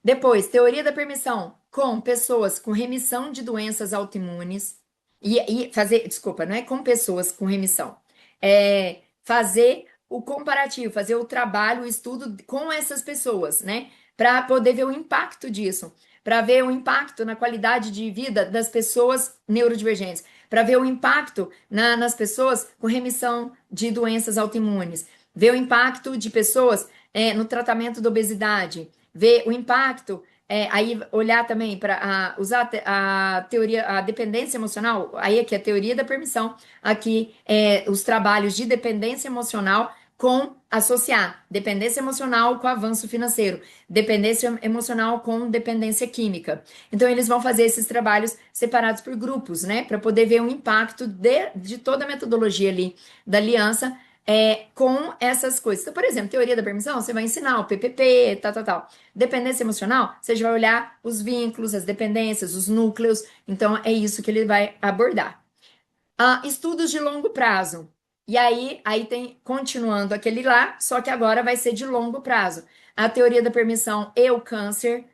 Depois, teoria da permissão com pessoas com remissão de doenças autoimunes. E fazer, desculpa, não é com pessoas com remissão. É fazer o comparativo, fazer o trabalho, o estudo com essas pessoas, né? Para poder ver o impacto disso, para ver o impacto na qualidade de vida das pessoas neurodivergentes, para ver o impacto nas pessoas com remissão de doenças autoimunes, ver o impacto de pessoas no tratamento da obesidade, ver o impacto, aí olhar também para usar a teoria, a dependência emocional, aí aqui a teoria da permissão, aqui os trabalhos de dependência emocional com associar dependência emocional com avanço financeiro, dependência emocional com dependência química. Então, eles vão fazer esses trabalhos separados por grupos, né, para poder ver o impacto de toda a metodologia ali da aliança com essas coisas. Então, por exemplo, teoria da permissão, você vai ensinar o PPP, tal, tal, tal. Dependência emocional, você já vai olhar os vínculos, as dependências, os núcleos. Então, é isso que ele vai abordar. Estudos de longo prazo. E aí tem, continuando aquele lá, só que agora vai ser de longo prazo. A teoria da permissão e o câncer,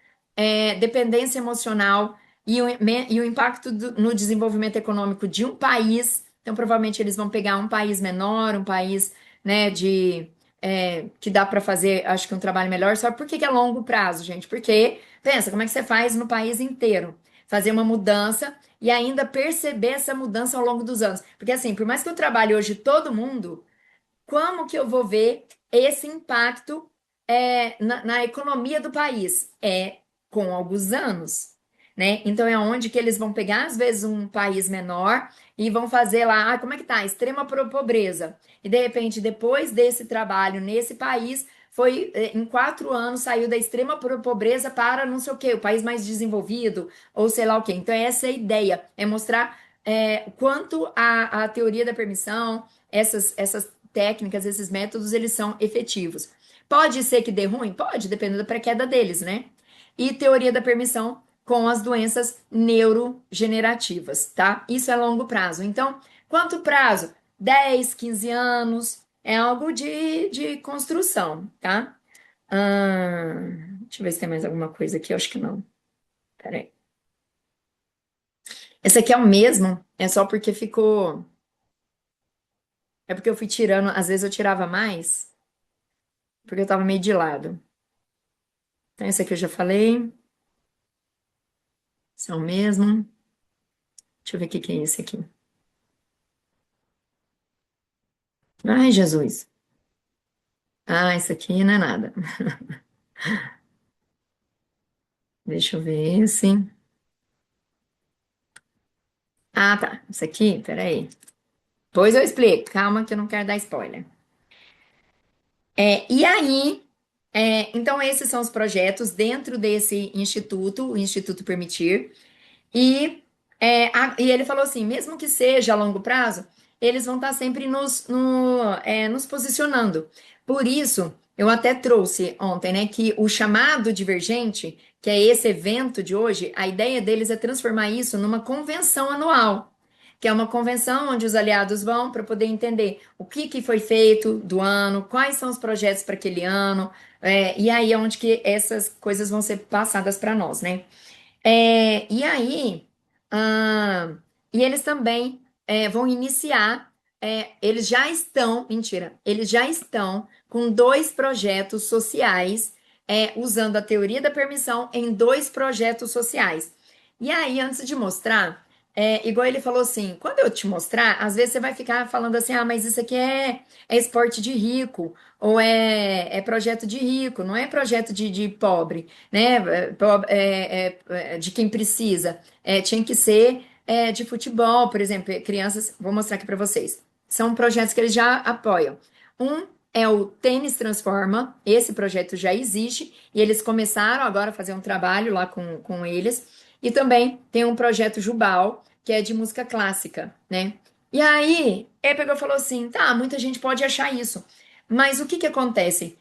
dependência emocional e o impacto no desenvolvimento econômico de um país. Então, provavelmente eles vão pegar um país menor, um país, né, que dá para fazer, acho que um trabalho melhor. Só por que que é longo prazo, gente? Porque, pensa, como é que você faz no país inteiro? Fazer uma mudança e ainda perceber essa mudança ao longo dos anos. Porque assim, por mais que eu trabalhe hoje todo mundo, como que eu vou ver esse impacto na economia do país? É com alguns anos, né? Então é onde que eles vão pegar, às vezes, um país menor e vão fazer lá, como é que tá? Extrema pobreza. E de repente, depois desse trabalho nesse país, foi em 4 anos saiu da extrema pobreza para não sei o quê, o país mais desenvolvido, ou sei lá o quê. Então, essa é a ideia, é mostrar quanto a teoria da permissão, essas técnicas, esses métodos, eles são efetivos. Pode ser que dê ruim? Pode, dependendo da pré-queda deles, né? E teoria da permissão com as doenças neurogenerativas, tá? Isso é longo prazo. Então, quanto prazo? 10, 15 anos, é algo de construção, tá? Deixa eu ver se tem mais alguma coisa aqui, eu acho que não. Peraí. Esse aqui é o mesmo, é só porque ficou. É porque eu fui tirando, às vezes eu tirava mais, porque eu tava meio de lado. Então, esse aqui eu já falei. Esse é o mesmo. Deixa eu ver o que que é esse aqui. Ai, Jesus. Ah, isso aqui não é nada. Deixa eu ver esse. Ah, tá. Isso aqui, peraí. Depois eu explico. Calma que eu não quero dar spoiler. E aí, então esses são os projetos dentro desse instituto, o Instituto Permitir. E ele falou assim, mesmo que seja a longo prazo, eles vão estar sempre nos posicionando. Por isso, eu até trouxe ontem, né, que o chamado divergente, que é esse evento de hoje, a ideia deles é transformar isso numa convenção anual, que é uma convenção onde os aliados vão para poder entender o que foi feito do ano, quais são os projetos para aquele ano, e aí é onde que essas coisas vão ser passadas para nós, né? E aí, ah, e eles também vão iniciar, eles já estão, mentira, eles já estão com dois projetos sociais, usando a teoria da permissão em dois projetos sociais. E aí, antes de mostrar, igual ele falou assim, quando eu te mostrar, às vezes você vai ficar falando assim, ah, mas isso aqui é esporte de rico, ou é projeto de rico, não é projeto de pobre, né? De quem precisa. Tinha que ser de futebol, por exemplo, crianças, vou mostrar aqui para vocês. São projetos que eles já apoiam. Um é o Tênis Transforma, esse projeto já existe, e eles começaram agora a fazer um trabalho lá com eles. E também tem um projeto Jubal, que é de música clássica, né? E aí, ele pegou e falou assim: tá, muita gente pode achar isso, mas o que que acontece?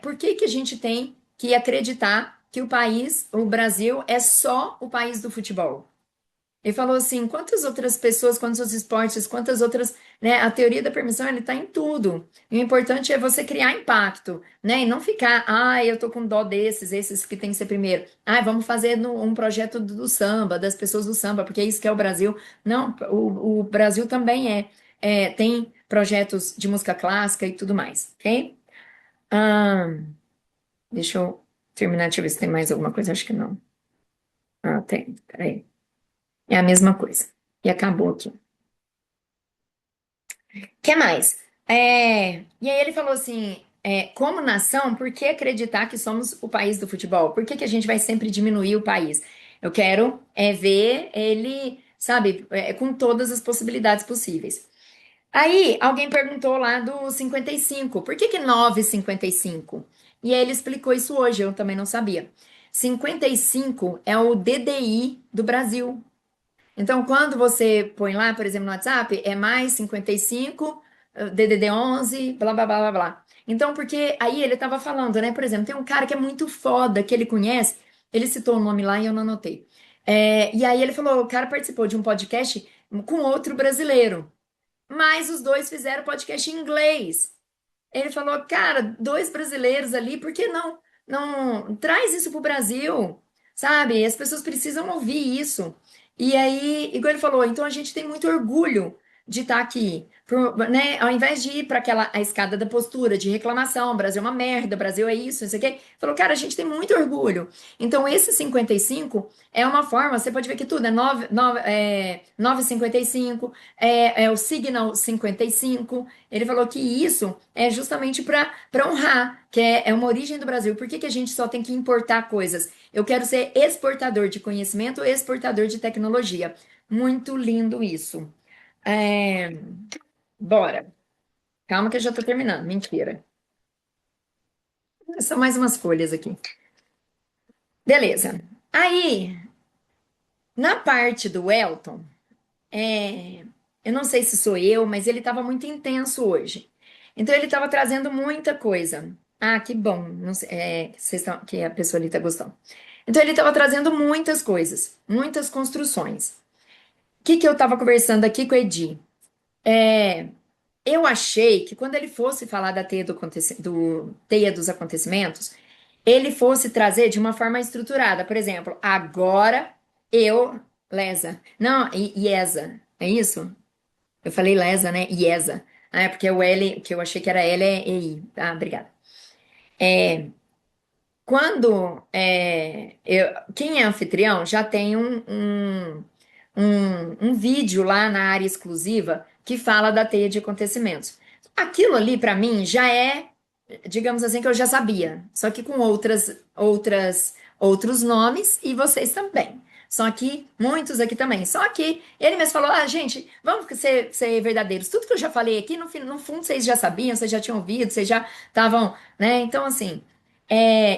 Por que que a gente tem que acreditar que o Brasil, é só o país do futebol? Ele falou assim, quantas outras pessoas, quantos outros esportes, quantas outras, né? A teoria da permissão, ele tá em tudo. E o importante é você criar impacto, né? E não ficar, eu tô com dó esses que tem que ser primeiro. Vamos fazer um projeto do samba, das pessoas do samba, porque é isso que é o Brasil. Não, o Brasil também tem projetos de música clássica e tudo mais, ok? Ahn, deixa eu terminar, deixa eu ver se tem mais alguma coisa, acho que não. Ah, tem, peraí. É a mesma coisa. E acabou aqui. Que mais? E aí ele falou assim, como nação, por que acreditar que somos o país do futebol? Por que que a gente vai sempre diminuir o país? Eu quero ver ele, sabe, com todas as possibilidades possíveis. Aí alguém perguntou lá do 55, por que que 9,55? E aí ele explicou isso hoje, eu também não sabia. 55 é o DDI do Brasil. Então, quando você põe lá, por exemplo, no WhatsApp, é mais 55, DDD 11, blá, blá, blá, blá, blá. Então, porque aí ele tava falando, né? Por exemplo, tem um cara que é muito foda, que ele conhece, ele citou o nome lá e eu não anotei. E aí ele falou, o cara participou de um podcast com outro brasileiro, mas os dois fizeram podcast em inglês. Ele falou, cara, dois brasileiros ali, por que não traz isso pro Brasil? Sabe? As pessoas precisam ouvir isso. E aí, igual ele falou, então a gente tem muito orgulho de estar aqui, né? Ao invés de ir para aquela a escada da postura, de reclamação, Brasil é uma merda, Brasil é isso, isso aqui. Falou, cara, a gente tem muito orgulho. Então, esse 55 é uma forma, você pode ver que tudo é 9,55, é o Signal 55. Ele falou que isso é justamente para honrar, que é uma origem do Brasil. Por que que a gente só tem que importar coisas? Eu quero ser exportador de conhecimento, exportador de tecnologia. Muito lindo isso. É, bora. Calma que eu já tô terminando. Mentira. São mais umas folhas aqui. Beleza. Aí, na parte do Elton, eu não sei se sou eu, mas ele estava muito intenso hoje. Então ele estava trazendo muita coisa. Ah, que bom. Não sei, que a pessoa ali está gostando. Então ele estava trazendo muitas coisas, muitas construções. O que que eu estava conversando aqui com o Edi? Eu achei que quando ele fosse falar da teia dos acontecimentos, ele fosse trazer de uma forma estruturada. Por exemplo, agora eu, Lesa. Não, Iesa. É isso? Eu falei Lesa, né? Iesa. Ah, é porque o L, que eu achei que era L, é EI. Ah, obrigada. quando quem é anfitrião já tem um vídeo lá na área exclusiva que fala da teia de acontecimentos. Aquilo ali, para mim, já é, digamos assim, que eu já sabia, só que com outros nomes e vocês também. Só que muitos aqui também. Só que ele mesmo falou: ah, gente, vamos ser verdadeiros. Tudo que eu já falei aqui, no fundo, vocês já sabiam, vocês já tinham ouvido, vocês já estavam, né? Então, assim,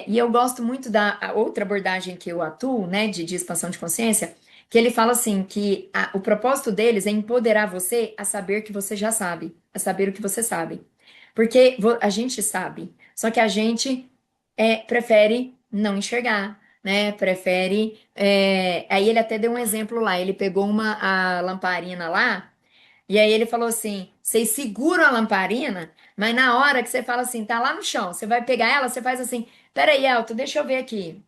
e eu gosto muito da a outra abordagem que eu atuo, né, de expansão de consciência, que ele fala assim, que o propósito deles é empoderar você a saber que você já sabe, a saber o que você sabe. Porque a gente sabe, só que a gente prefere não enxergar, né? Prefere. Aí ele até deu um exemplo lá, ele pegou a lamparina lá. E aí ele falou assim: vocês seguram a lamparina, mas na hora que você fala assim, tá lá no chão, você vai pegar ela, você faz assim: peraí, Elton, deixa eu ver aqui.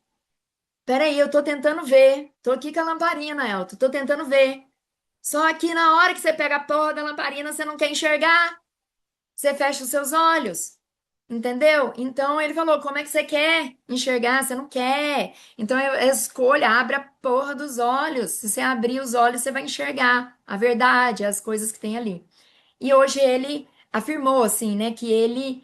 Peraí, eu tô tentando ver. Tô aqui com a lamparina, Elton, tô tentando ver. Só que na hora que você pega a porra da lamparina, você não quer enxergar. Você fecha os seus olhos. Entendeu? Então ele falou: como é que você quer enxergar? Você não quer. Então eu escolha, abre a porra dos olhos. Se você abrir os olhos, você vai enxergar a verdade, as coisas que tem ali. E hoje ele afirmou assim, né, que ele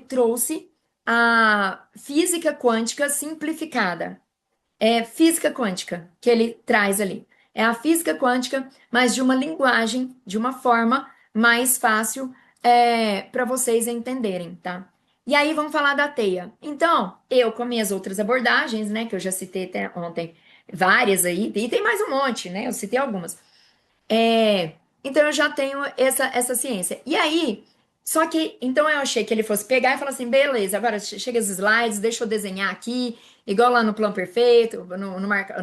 trouxe a física quântica simplificada. É física quântica que ele traz ali. É a física quântica, mas de uma linguagem, de uma forma mais fácil para vocês entenderem, tá? E aí vamos falar da teia. Então, eu com minhas outras abordagens, né, que eu já citei até ontem, várias aí, e tem mais um monte, né? Eu citei algumas. É, então eu já tenho essa ciência. E aí, só que, então eu achei que ele fosse pegar e falar assim, beleza, agora chega os slides, deixa eu desenhar aqui, igual lá no plano perfeito,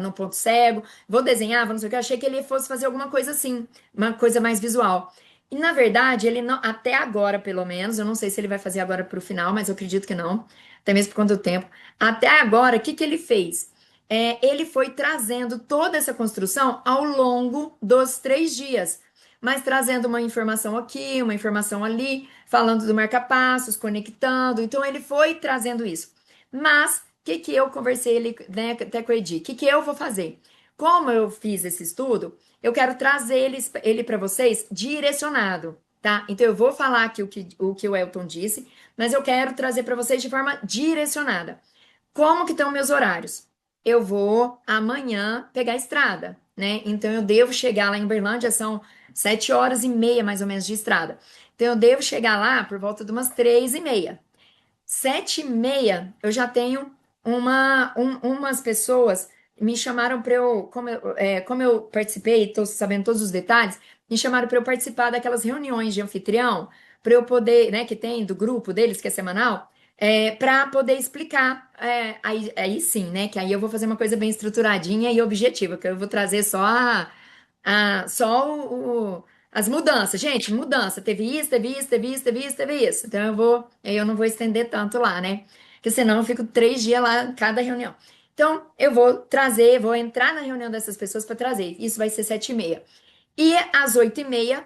no ponto cego, vou desenhar, vou não sei o que, eu achei que ele fosse fazer alguma coisa assim, uma coisa mais visual. E na verdade, ele não, até agora, pelo menos, eu não sei se ele vai fazer agora pro final, mas eu acredito que não, até mesmo por conta do tempo. Até agora, o que que ele fez? Ele foi trazendo toda essa construção ao longo dos 3 dias, mas trazendo uma informação aqui, uma informação ali, falando do marca-passos, conectando. Então, ele foi trazendo isso. Mas, o que que eu conversei ele, né, até com o Edi? O que que eu vou fazer? Como eu fiz esse estudo, eu quero trazer ele para vocês direcionado, tá? Então, eu vou falar aqui o que o Elton disse, mas eu quero trazer para vocês de forma direcionada. Como que estão meus horários? Eu vou amanhã pegar a estrada, né? Então eu devo chegar lá em Uberlândia, são 7 horas e meia mais ou menos de estrada. Então eu devo chegar lá por volta de umas 3h30. 7h30 eu já tenho umas pessoas me chamaram para eu, como eu participei, estou sabendo todos os detalhes, me chamaram para eu participar daquelas reuniões de anfitrião, para eu poder, né, que tem do grupo deles, que é semanal, para poder explicar. Aí sim, né, que aí eu vou fazer uma coisa bem estruturadinha e objetiva, que eu vou trazer só só as mudanças. Gente, mudança. Teve isso, teve isso, teve isso, teve isso, teve isso. Então eu não vou estender tanto lá, né? Porque senão eu fico 3 dias lá em cada reunião. Então, eu vou entrar na reunião dessas pessoas para trazer. Isso vai ser 7h30. E às 8h30,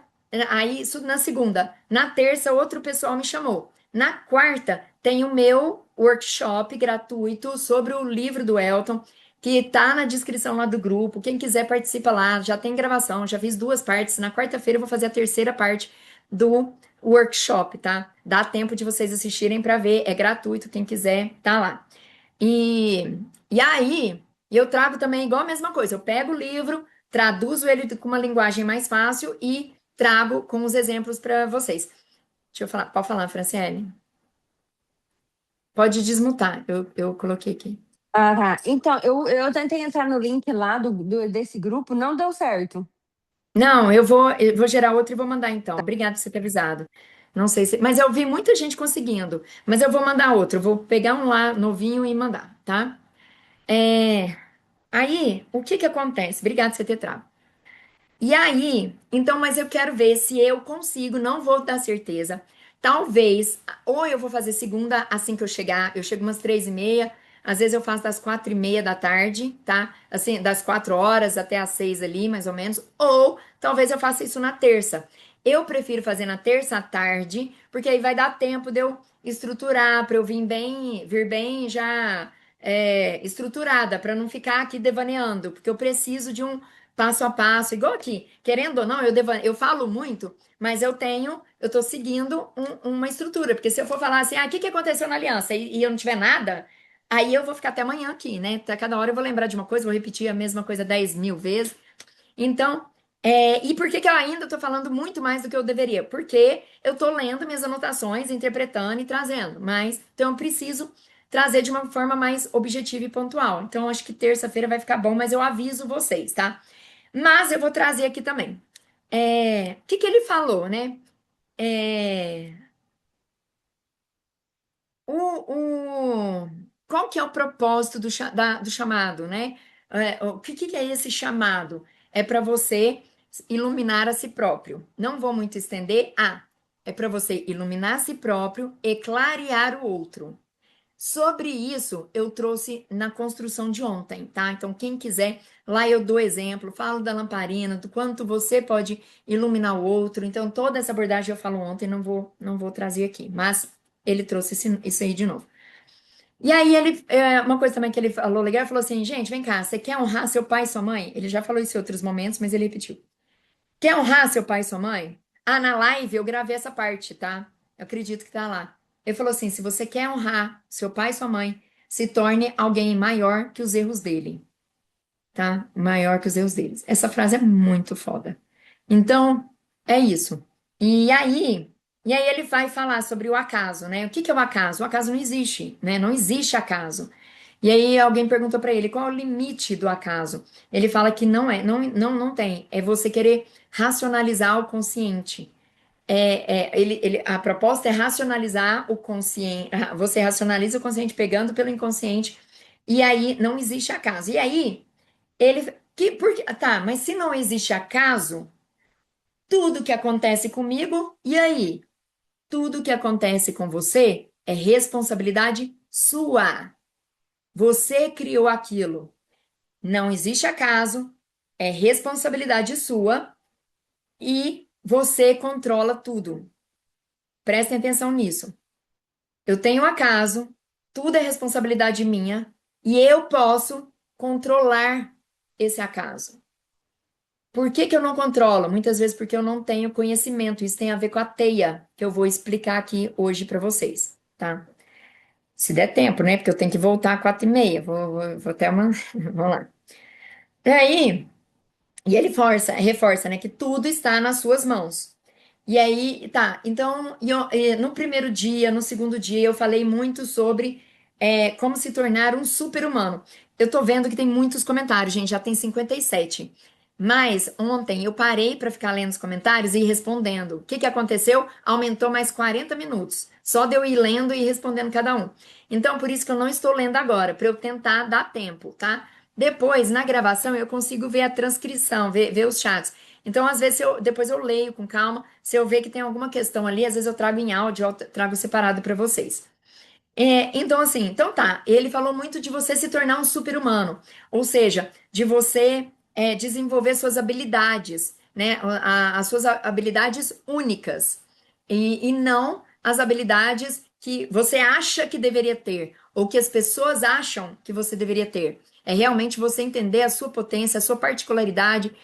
aí isso na segunda. Na terça, outro pessoal me chamou. Na quarta, tem o meu workshop gratuito sobre o livro do Elton, que tá na descrição lá do grupo. Quem quiser participa lá, já tem gravação, já fiz 2 partes. Na quarta-feira eu vou fazer a terceira parte do workshop, tá? Dá tempo de vocês assistirem para ver, é gratuito, quem quiser, tá lá. E aí, eu trago também igual a mesma coisa. Eu pego o livro, traduzo ele com uma linguagem mais fácil e trago com os exemplos para vocês. Deixa eu falar, pode falar, Franciele? Pode desmutar, eu coloquei aqui. Ah, tá. Então, eu tentei entrar no link lá desse grupo, não deu certo. Não, eu vou gerar outro e vou mandar então. Obrigada por você ter avisado. Não sei se, mas eu vi muita gente conseguindo. Mas eu vou mandar outro. Eu vou pegar um lá novinho e mandar, tá? Aí, o que que acontece? Obrigada por você ter trago. E aí, então, mas eu quero ver se eu consigo, não vou dar certeza. Talvez, ou eu vou fazer segunda assim que eu chegar, eu chego umas 3h30, às vezes eu faço das 4h30 da tarde, tá? Assim, das 4 horas até as 6 ali, mais ou menos. Ou talvez eu faça isso na terça. Eu prefiro fazer na terça à tarde, porque aí vai dar tempo de eu estruturar, para eu vir bem já estruturada, para não ficar aqui devaneando, porque eu preciso de um passo a passo, igual aqui. Querendo ou não, eu falo muito, mas eu tô seguindo uma estrutura, porque se eu for falar assim, o que que aconteceu na aliança e eu não tiver nada, aí eu vou ficar até amanhã aqui, né? Até cada hora eu vou lembrar de uma coisa, vou repetir a mesma coisa 10.000 vezes. Então, e por que que eu ainda estou falando muito mais do que eu deveria? Porque eu estou lendo minhas anotações, interpretando e trazendo, mas então eu preciso trazer de uma forma mais objetiva e pontual. Então, acho que terça-feira vai ficar bom, mas eu aviso vocês, tá? Mas eu vou trazer aqui também. O que que ele falou, né? É, qual que é o propósito do chamado, né? O que é esse chamado? É para você iluminar a si próprio. Não vou muito estender. É para você iluminar a si próprio e clarear o outro. Sobre isso, eu trouxe na construção de ontem, tá? Então, quem quiser, lá eu dou exemplo, falo da lamparina, do quanto você pode iluminar o outro. Então, toda essa abordagem eu falo ontem, não vou trazer aqui, mas ele trouxe isso aí de novo. E aí, uma coisa também que ele falou legal, ele falou assim: gente, vem cá, você quer honrar seu pai e sua mãe? Ele já falou isso em outros momentos, mas ele repetiu. Quer honrar seu pai e sua mãe? Na live eu gravei essa parte, tá? Eu acredito que tá lá. Ele falou assim: se você quer honrar seu pai e sua mãe, se torne alguém maior que os erros dele, tá? Maior que os erros deles. Essa frase é muito foda. Então, é isso. E aí, e aí ele vai falar sobre o acaso, né? O que que é o acaso? O acaso não existe, né? Não existe acaso. E aí alguém perguntou pra ele qual é o limite do acaso. Ele fala que não tem. É você querer racionalizar o consciente. A proposta é racionalizar o consciente. Você racionaliza o consciente pegando pelo inconsciente. E aí não existe acaso. E aí tá, mas se não existe acaso, tudo que acontece comigo, e aí? Tudo que acontece com você é responsabilidade sua. Você criou aquilo. Não existe acaso, é responsabilidade sua e você controla tudo. Prestem atenção nisso. Eu tenho acaso, tudo é responsabilidade minha e eu posso controlar esse acaso. Por que que eu não controlo? Muitas vezes porque eu não tenho conhecimento. Isso tem a ver com a teia, que eu vou explicar aqui hoje para vocês, tá? Se der tempo, né? Porque eu tenho que voltar às 4h30. Vou até uma. Vamos lá. E aí, e ele reforça, né? Que tudo está nas suas mãos. E aí, tá. Então, no primeiro dia, no segundo dia, eu falei muito sobre como se tornar um super-humano. Eu tô vendo que tem muitos comentários, gente, já tem 57. Mas ontem eu parei para ficar lendo os comentários e ir respondendo. O que que aconteceu? Aumentou mais 40 minutos. Só de eu ir lendo e respondendo cada um. Então, por isso que eu não estou lendo agora, para eu tentar dar tempo, tá? Depois, na gravação, eu consigo ver a transcrição, ver os chats. Então, às vezes, depois eu leio com calma. Se eu ver que tem alguma questão ali, às vezes eu trago em áudio, eu trago separado para vocês. Então, assim, então tá. Ele falou muito de você se tornar um super-humano, ou seja, de você desenvolver suas habilidades, né? As suas habilidades únicas e não as habilidades que você acha que deveria ter ou que as pessoas acham que você deveria ter. É realmente você entender a sua potência, a sua particularidade,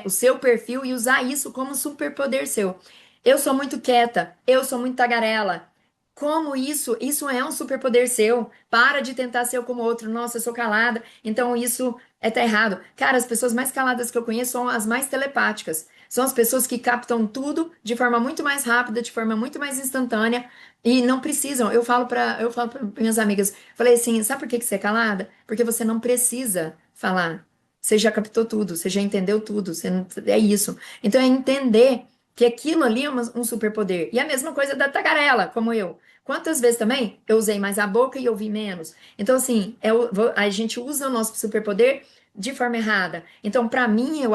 o seu perfil e usar isso como superpoder seu. Eu sou muito quieta, eu sou muito tagarela. Como isso é um superpoder seu. Para de tentar ser como outro. Nossa, eu sou calada, então isso tá errado. Cara, as pessoas mais caladas que eu conheço são as mais telepáticas. São as pessoas que captam tudo de forma muito mais rápida, de forma muito mais instantânea e não precisam. Eu falo para minhas amigas, falei assim, sabe por que que você é calada? Porque você não precisa falar. Você já captou tudo, você já entendeu tudo, é isso. Então é entender que aquilo ali é um superpoder. E a mesma coisa da tagarela, como eu. Quantas vezes também eu usei mais a boca e ouvi menos? Então, assim, a gente usa o nosso superpoder de forma errada. Então, para mim, eu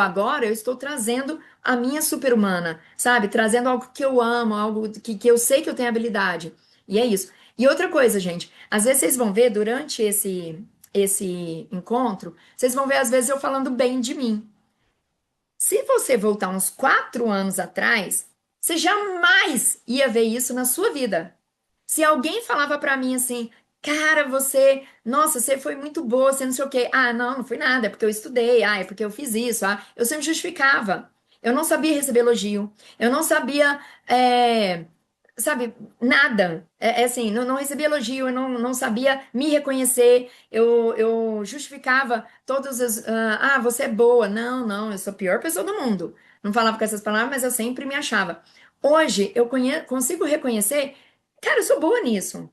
estou trazendo a minha super-humana, sabe? Trazendo algo que eu amo, algo que eu sei que eu tenho habilidade. E é isso. E outra coisa, gente, às vezes vocês vão ver durante esse encontro, vocês vão ver às vezes eu falando bem de mim. Se você voltar uns 4 anos atrás, Você jamais ia ver isso na sua vida. Se alguém falava pra mim assim, cara, você, nossa, você foi muito boa, você não sei o quê. Ah, não, não fui nada, é porque eu estudei, ah, é porque eu fiz isso, ah, eu sempre justificava. Eu não sabia receber elogio, eu não sabia, sabe, nada. É assim, não recebia elogio, eu não sabia me reconhecer, eu justificava todos os, você é boa. Não, não, eu sou a pior pessoa do mundo. Não falava com essas palavras, mas eu sempre me achava. Hoje eu consigo reconhecer, cara, eu sou boa nisso.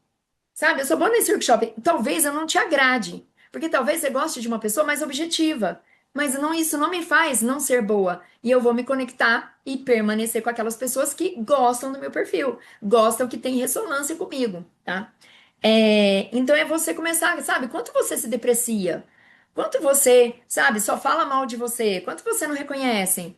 Sabe, eu sou boa nesse workshop. Talvez eu não te agrade, porque talvez você goste de uma pessoa mais objetiva. Mas não, isso não me faz não ser boa. E eu vou me conectar e permanecer com aquelas pessoas que gostam do meu perfil, gostam que tem ressonância comigo, tá? Então é você começar, sabe? Quanto você se deprecia? Quanto você, sabe, só fala mal de você? Quanto você não reconhece?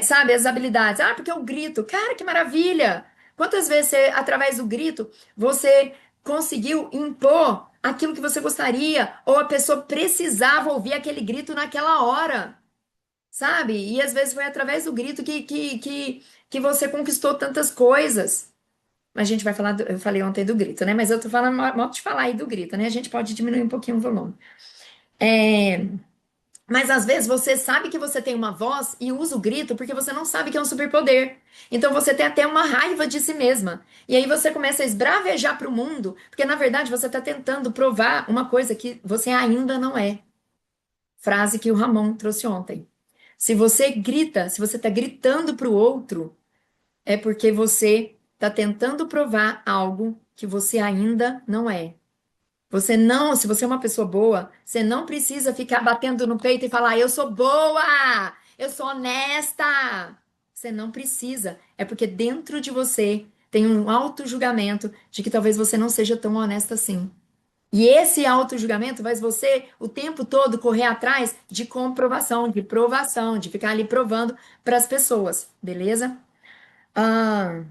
Sabe, as habilidades. Ah, porque eu grito. Cara, que maravilha! Quantas vezes você, através do grito, você conseguiu impor aquilo que você gostaria, ou a pessoa precisava ouvir aquele grito naquela hora, sabe? E às vezes foi através do grito que você conquistou tantas coisas. A gente vai falar, eu falei ontem do grito, né? Mas eu tô falando mal de falar aí do grito, né? A gente pode diminuir um pouquinho o volume. É, mas às vezes você sabe que você tem uma voz e usa o grito porque você não sabe que é um superpoder. Então você tem até uma raiva de si mesma. E aí você começa a esbravejar para o mundo, porque na verdade você está tentando provar uma coisa que você ainda não é. Frase que o Ramon trouxe ontem. Se você grita, se você está gritando para o outro, é porque você está tentando provar algo que você ainda não é. Você não, se você é uma pessoa boa, você não precisa ficar batendo no peito e falar, eu sou boa, eu sou honesta. Você não precisa. É porque dentro de você tem um auto-julgamento de que talvez você não seja tão honesta assim. E esse auto-julgamento faz você o tempo todo correr atrás de comprovação, de provação, de ficar ali provando para as pessoas, beleza? Ah,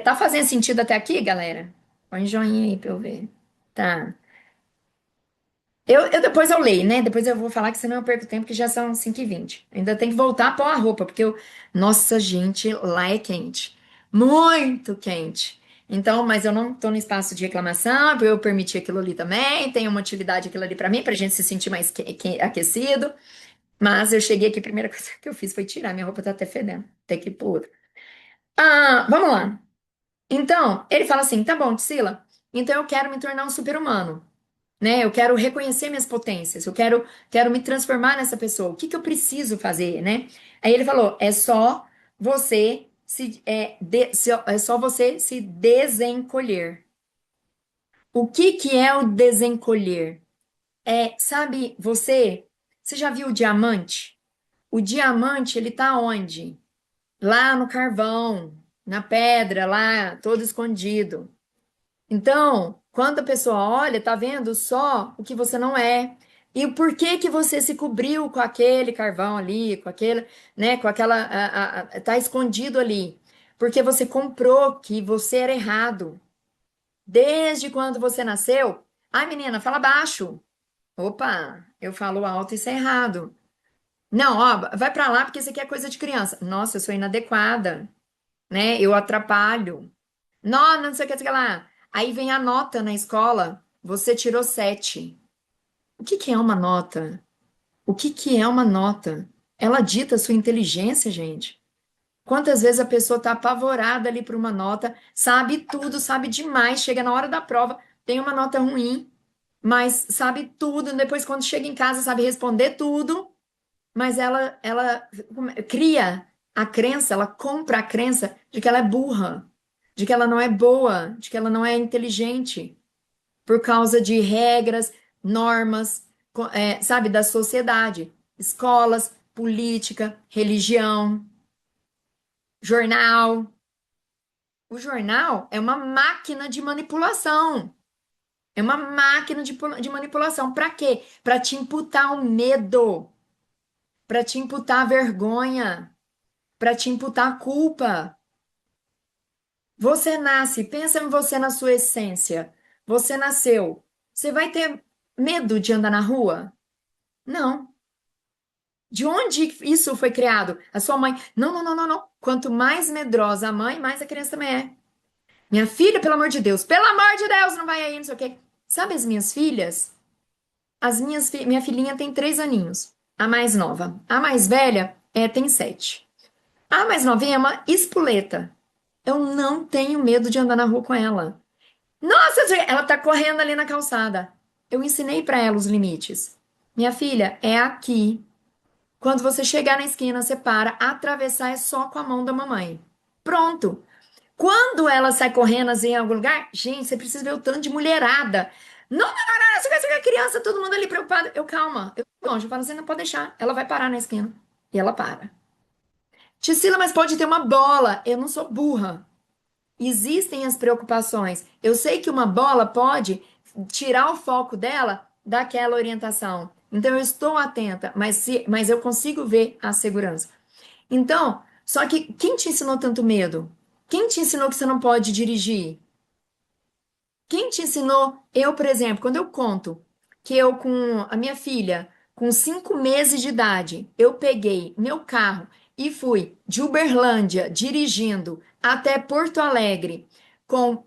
tá fazendo sentido até aqui, galera? Põe joinha aí pra eu ver. Tá. Depois eu leio, né? Depois eu vou falar que senão eu perco tempo, que já são 5h20. Ainda tem que voltar a pôr a roupa, porque nossa, gente, lá é quente. Muito quente. Então, mas eu não tô no espaço de reclamação, eu permiti aquilo ali também, tem uma utilidade aquilo ali pra mim, pra gente se sentir mais aquecido. Mas eu cheguei aqui, a primeira coisa que eu fiz foi tirar, minha roupa tá até fedendo. Tem que ir pro outro. Vamos lá. Então, ele fala assim: tá bom, Priscila, então eu quero me tornar um super-humano, né? Eu quero reconhecer minhas potências, quero me transformar nessa pessoa. O que que eu preciso fazer, né? Aí ele falou: é só você é só você se desencolher. O que que é o desencolher? Sabe, você já viu o diamante? O diamante, ele tá onde? Lá no carvão, na pedra, lá, todo escondido. Então, quando a pessoa olha, tá vendo só o que você não é. E o porquê que você se cobriu com aquele carvão ali, com aquele, né, com aquela, tá escondido ali. Porque você comprou que você era errado. Desde quando você nasceu. Ai, menina, fala baixo. Opa, eu falo alto, isso é errado. Não, ó, vai pra lá porque isso aqui é coisa de criança. Nossa, eu sou inadequada, né? Eu atrapalho. Não, não sei o que, não sei o que lá. Aí vem a nota na escola. Você tirou 7. O que que é uma nota? O que que é uma nota? Ela dita a sua inteligência, gente. Quantas vezes a pessoa está apavorada ali por uma nota, sabe tudo, sabe demais, chega na hora da prova, tem uma nota ruim, mas sabe tudo, depois quando chega em casa sabe responder tudo, mas ela cria a crença, ela compra a crença de que ela é burra, de que ela não é boa, de que ela não é inteligente, por causa de regras, normas, sabe, da sociedade, escolas, política, religião, jornal. O jornal é uma máquina de manipulação. É uma máquina de manipulação. Para quê? Para te imputar o medo, para te imputar a vergonha, para te imputar a culpa. Você nasce, pensa em você na sua essência. Você nasceu. Você vai ter medo de andar na rua? Não. De onde isso foi criado? A sua mãe. Não, não, não, não, não. Quanto mais medrosa a mãe, mais a criança também é. Minha filha, pelo amor de Deus, não vai aí, não sei o quê. Sabe as minhas filhas? Minha filhinha tem 3 aninhos, a mais nova. A mais velha tem 7. A mais novinha é uma espoleta. Eu não tenho medo de andar na rua com ela. Nossa, ela tá correndo ali na calçada. Eu ensinei pra ela os limites. Minha filha, é aqui. Quando você chegar na esquina, você para. Atravessar é só com a mão da mamãe. Pronto. Quando ela sai correndo assim, em algum lugar, gente, você precisa ver o tanto de mulherada. Não, não, não, não, você vai criança, todo mundo ali preocupado. Eu, calma, eu longe, eu falo assim, não pode deixar. Ela vai parar na esquina. E ela para. Ticila, mas pode ter uma bola. Eu não sou burra. Existem as preocupações. Eu sei que uma bola pode tirar o foco dela daquela orientação. Então eu estou atenta, mas eu consigo ver a segurança. Então, só que quem te ensinou tanto medo? Quem te ensinou que você não pode dirigir? Quem te ensinou? Eu, por exemplo, quando eu conto que eu com a minha filha, com 5 meses de idade, eu peguei meu carro e fui de Uberlândia dirigindo até Porto Alegre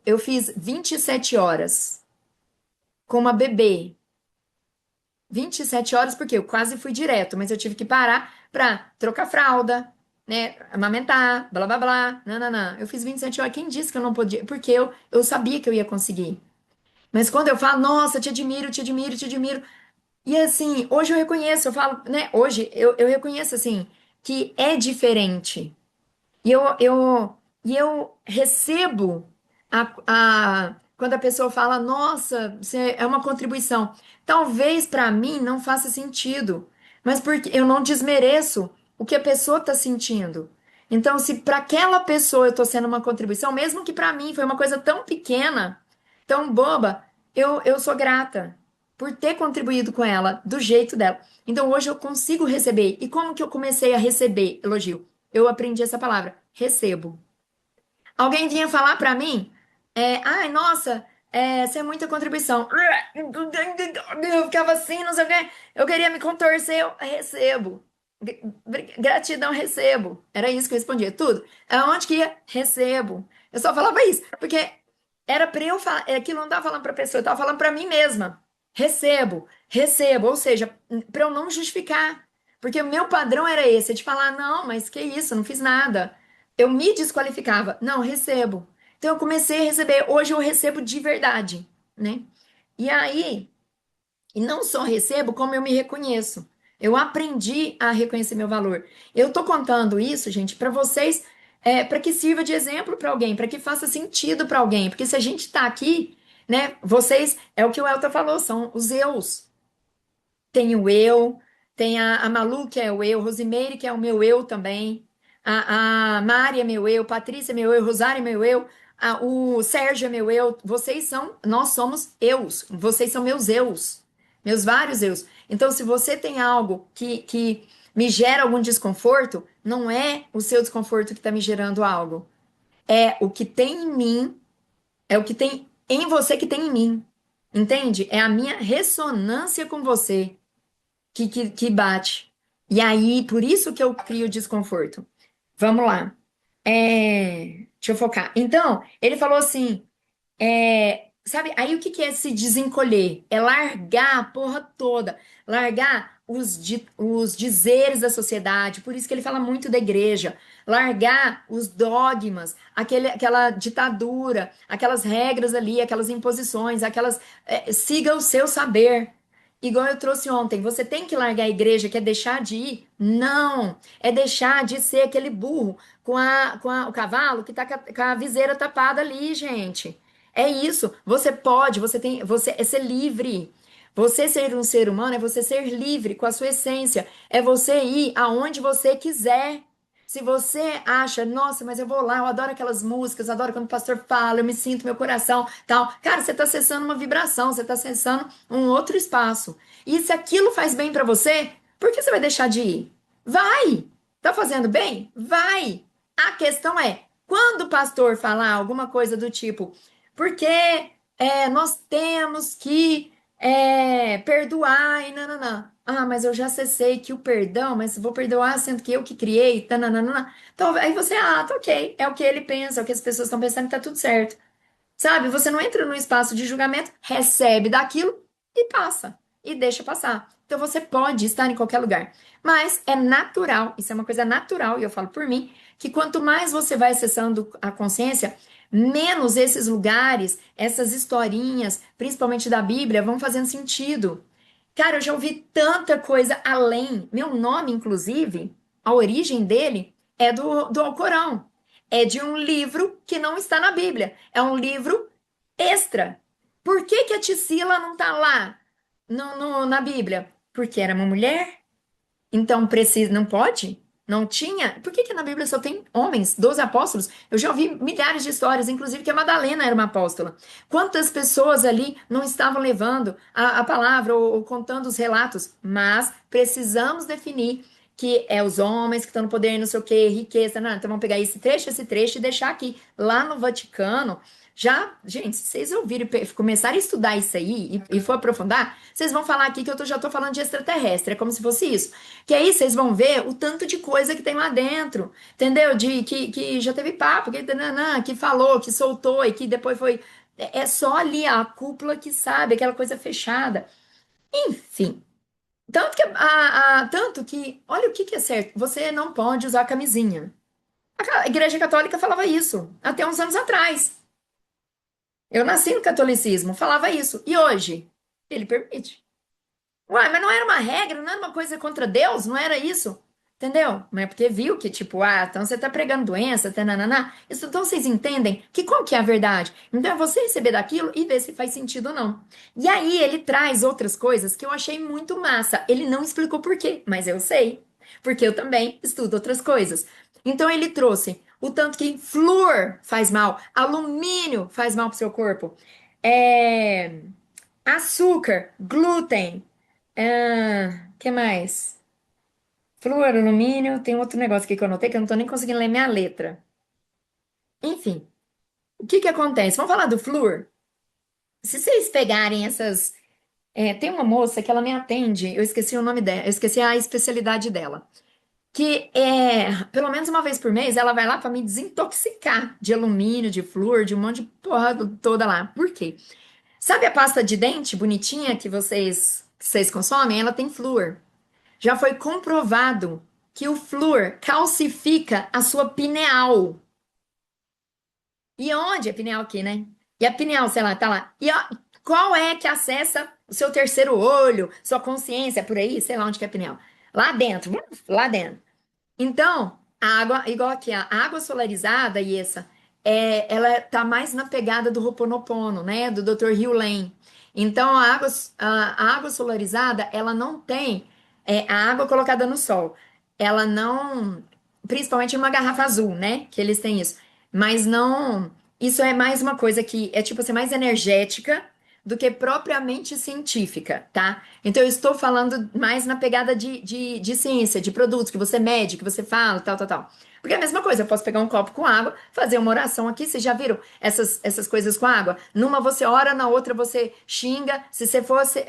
eu fiz 27 horas com uma bebê. 27 horas porque eu quase fui direto, mas eu tive que parar para trocar fralda, né, amamentar, blá blá blá, nananã. Eu fiz 27 horas. Quem disse que eu não podia? Porque eu sabia que eu ia conseguir. Mas quando eu falo, nossa, te admiro, te admiro, te admiro. E assim, hoje eu reconheço, eu falo, né? Hoje eu reconheço assim que é diferente. E eu recebo quando a pessoa fala, nossa, você é uma contribuição. Talvez para mim não faça sentido, mas porque eu não desmereço o que a pessoa está sentindo. Então, se para aquela pessoa eu estou sendo uma contribuição, mesmo que para mim foi uma coisa tão pequena, tão boba, eu sou grata por ter contribuído com ela do jeito dela. Então, hoje eu consigo receber. E como que eu comecei a receber elogio? Eu aprendi essa palavra, recebo. Alguém vinha falar pra mim, ai, nossa, você é muita contribuição. Eu ficava assim, não sei o quê. Eu queria me contorcer, eu recebo. Gratidão, recebo. Era isso que eu respondia, tudo. Aonde que ia? Recebo. Eu só falava isso, porque era pra eu falar, aquilo eu não tava falando pra pessoa, eu tava falando pra mim mesma. Recebo, recebo, ou seja, pra eu não justificar. Porque o meu padrão era esse, de falar, não, mas que isso, eu não fiz nada. Eu me desqualificava. Não, recebo. Então eu comecei a receber. Hoje eu recebo de verdade, né? E aí, e não só recebo, como eu me reconheço. Eu aprendi a reconhecer meu valor. Eu tô contando isso, gente, para vocês, para que sirva de exemplo para alguém, para que faça sentido para alguém. Porque se a gente tá aqui, né? Vocês, é o que o Elton falou, são os eus. Tem o eu, tem a Malu, que é o eu, Rosimeire, que é o meu eu também, a Mari é meu eu, Patrícia é meu eu, Rosário é meu eu, o Sérgio é meu eu, nós somos eus, vocês são meus eus, meus vários eus. Então, se você tem algo que me gera algum desconforto, não é o seu desconforto que está me gerando algo, é o que tem em mim, é o que tem em você que tem em mim, entende? É a minha ressonância com você que bate. E aí, por isso que eu crio desconforto. Vamos lá. Deixa eu focar. Então, ele falou assim: sabe, aí o que que é se desencolher? É largar a porra toda, largar os dizeres da sociedade, por isso que ele fala muito da igreja, largar os dogmas, aquela ditadura, aquelas regras ali, aquelas imposições, siga o seu saber. Igual eu trouxe ontem, você tem que largar a igreja, que é deixar de ir? Não, é deixar de ser aquele burro o cavalo que tá com a viseira tapada ali, gente. É isso. Você pode, você é ser livre. Você ser um ser humano é você ser livre com a sua essência. É você ir aonde você quiser. Se você acha, nossa, mas eu vou lá, eu adoro aquelas músicas, adoro quando o pastor fala, eu me sinto meu coração, tal. Cara, você está acessando uma vibração, você está acessando um outro espaço. E se aquilo faz bem para você, por que você vai deixar de ir? Vai! Tá fazendo bem? Vai! A questão é, quando o pastor falar alguma coisa do tipo, porque nós temos que perdoar e nananã. Ah, mas eu já acessei que o perdão, mas vou perdoar sendo que eu que criei, tananana. Então, aí você, tá ok, é o que ele pensa, é o que as pessoas estão pensando, tá tudo certo. Sabe? Você não entra no espaço de julgamento, recebe daquilo e passa. E deixa passar. Então você pode estar em qualquer lugar. Mas é natural, isso é uma coisa natural, e eu falo por mim, que quanto mais você vai acessando a consciência, menos esses lugares, essas historinhas, principalmente da Bíblia, vão fazendo sentido. Cara, eu já ouvi tanta coisa além. Meu nome, inclusive, a origem dele é do Alcorão. É de um livro que não está na Bíblia. É um livro extra. Por que que a Tisila não está lá na Bíblia? Porque era uma mulher? Então precisa, não pode? Não tinha? Por que que na Bíblia só tem homens, 12 apóstolos? Eu já ouvi milhares de histórias, inclusive que a Madalena era uma apóstola. Quantas pessoas ali não estavam levando a palavra ou contando os relatos? Mas precisamos definir que é os homens que estão no poder, não sei o quê, riqueza. Não, então vamos pegar esse trecho e deixar aqui. Lá no Vaticano, já, gente, se vocês ouvirem, começarem a estudar isso aí e for aprofundar, vocês vão falar aqui que já estou falando de extraterrestre, é como se fosse isso. Que aí vocês vão ver o tanto de coisa que tem lá dentro, entendeu? Que já teve papo, que falou, que soltou e que depois foi. É só ali a cúpula que sabe, aquela coisa fechada. Enfim. Tanto que, olha o que que é certo. Você não pode usar camisinha. A Igreja Católica falava isso até uns anos atrás. Eu nasci no catolicismo, falava isso. E hoje? Ele permite. Uai, mas não era uma regra, não era uma coisa contra Deus, não era isso. Entendeu? Mas é porque viu que, tipo, então você tá pregando doença, tananana. Isso, então vocês entendem que qual que é a verdade? Então é você receber daquilo e ver se faz sentido ou não. E aí ele traz outras coisas que eu achei muito massa. Ele não explicou por quê, mas eu sei. Porque eu também estudo outras coisas. Então ele trouxe o tanto que flúor faz mal, alumínio faz mal pro seu corpo. É... Açúcar, glúten, que mais? Flúor, alumínio, tem outro negócio aqui que eu anotei que eu não tô nem conseguindo ler minha letra. Enfim, o que que acontece? Vamos falar do flúor? Se vocês pegarem essas. Tem uma moça que ela me atende, eu esqueci o nome dela, eu esqueci a especialidade dela. Que pelo menos uma vez por mês, ela vai lá para me desintoxicar de alumínio, de flúor, de um monte de porra toda lá. Por quê? Sabe a pasta de dente bonitinha que vocês consomem? Ela tem flúor. Já foi comprovado que o flúor calcifica a sua pineal. E onde é pineal aqui, né? E a pineal, sei lá, tá lá. E ó, qual é que acessa o seu terceiro olho, sua consciência, por aí? Sei lá onde que é a pineal. Lá dentro, lá dentro. Então, a água, igual aqui, a água solarizada, e essa, ela tá mais na pegada do Ho'oponopono, né? Do Dr. Hugh Lane. Então, a água solarizada, ela não tem a água colocada no sol. Ela não, principalmente em uma garrafa azul, né? Que eles têm isso. Mas não, isso é mais uma coisa que é tipo assim, mais energética do que propriamente científica, tá? Então, eu estou falando mais na pegada de ciência, de produtos que você mede, que você fala, tal, tal, tal. Porque é a mesma coisa, eu posso pegar um copo com água, fazer uma oração aqui. Vocês já viram essas coisas com água? Numa você ora, na outra você xinga. Se você fosse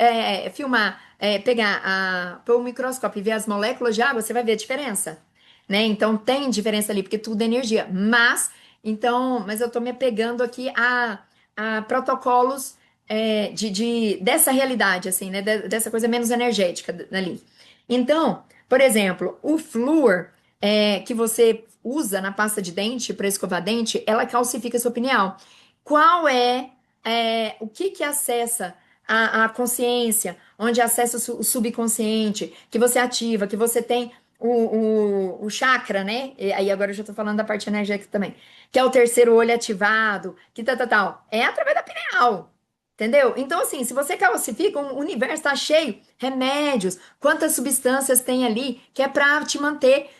filmar, pegar, pôr um microscópio e ver as moléculas de água, você vai ver a diferença, né? Então tem diferença ali, porque tudo é energia. Mas eu tô me apegando aqui a protocolos dessa realidade, assim, né? Dessa coisa menos energética ali. Então, por exemplo, o flúor que você usa na pasta de dente para escovar dente, ela calcifica a sua pineal. Qual o que que acessa a consciência, onde acessa o subconsciente, que você ativa, que você tem o chakra, né? E aí agora eu já tô falando da parte energética também, que é o terceiro olho ativado, que tal. É através da pineal. Entendeu? Então, assim, se você calcifica, o universo está cheio, remédios, quantas substâncias tem ali que é para te manter.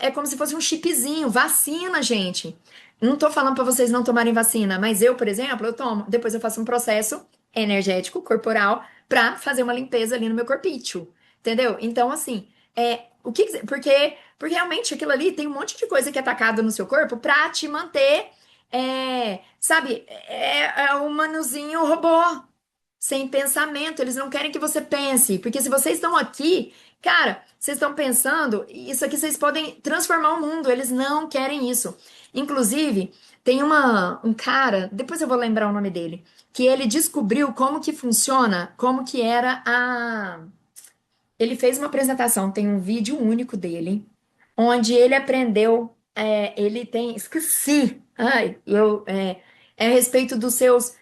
É como se fosse um chipzinho, vacina, gente. Não tô falando para vocês não tomarem vacina, mas eu, por exemplo, eu tomo. Depois eu faço um processo energético, corporal, para fazer uma limpeza ali no meu corpício. Entendeu? Então, assim, porque realmente aquilo ali tem um monte de coisa que é atacada no seu corpo para te manter. Sabe, é o manuzinho robô, sem pensamento, eles não querem que você pense, porque se vocês estão aqui, cara, vocês estão pensando, isso aqui vocês podem transformar o mundo, eles não querem isso. Inclusive, tem um cara, depois eu vou lembrar o nome dele, que ele descobriu como que funciona, como que era a. Ele fez uma apresentação, tem um vídeo único dele, onde ele aprendeu, ele tem, esqueci, ai, é a respeito dos seus,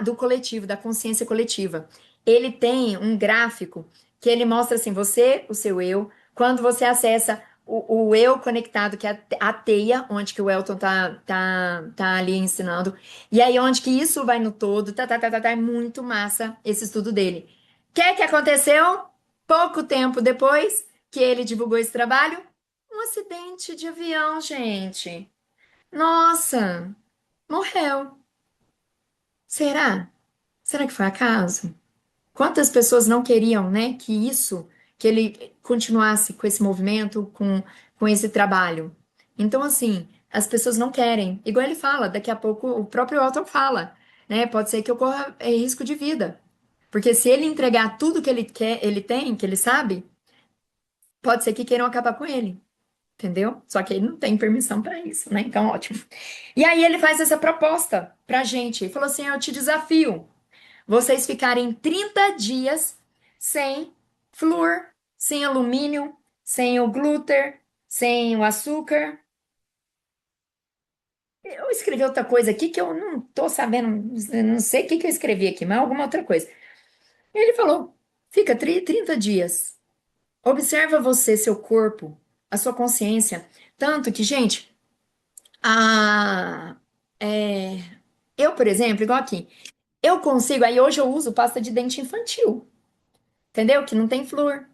do coletivo, da consciência coletiva. Ele tem um gráfico que ele mostra assim, você, o seu eu, quando você acessa o eu conectado, que é a teia, onde que o Elton tá ali ensinando, e aí onde que isso vai no todo, é muito massa esse estudo dele. O que aconteceu? Pouco tempo depois que ele divulgou esse trabalho, um acidente de avião, gente. Nossa, morreu. Será? Será que foi acaso? Quantas pessoas não queriam, né, que ele continuasse com esse movimento, com esse trabalho? Então, assim, as pessoas não querem. Igual ele fala, daqui a pouco o próprio Elton fala, né? Pode ser que ocorra risco de vida. Porque se ele entregar tudo que ele quer, ele tem, que ele sabe, pode ser que queiram acabar com ele. Entendeu? Só que ele não tem permissão para isso, né? Então, ótimo. E aí ele faz essa proposta pra gente. Ele falou assim: eu te desafio vocês ficarem 30 dias sem flúor, sem alumínio, sem o glúten, sem o açúcar. Eu escrevi outra coisa aqui que eu não tô sabendo, não sei o que que eu escrevi aqui, mas alguma outra coisa. Ele falou: fica 30 dias. Observa você, seu corpo, a sua consciência. Tanto que, gente, a, é, eu, por exemplo, igual aqui, eu consigo, aí hoje eu uso pasta de dente infantil, entendeu? Que não tem flúor.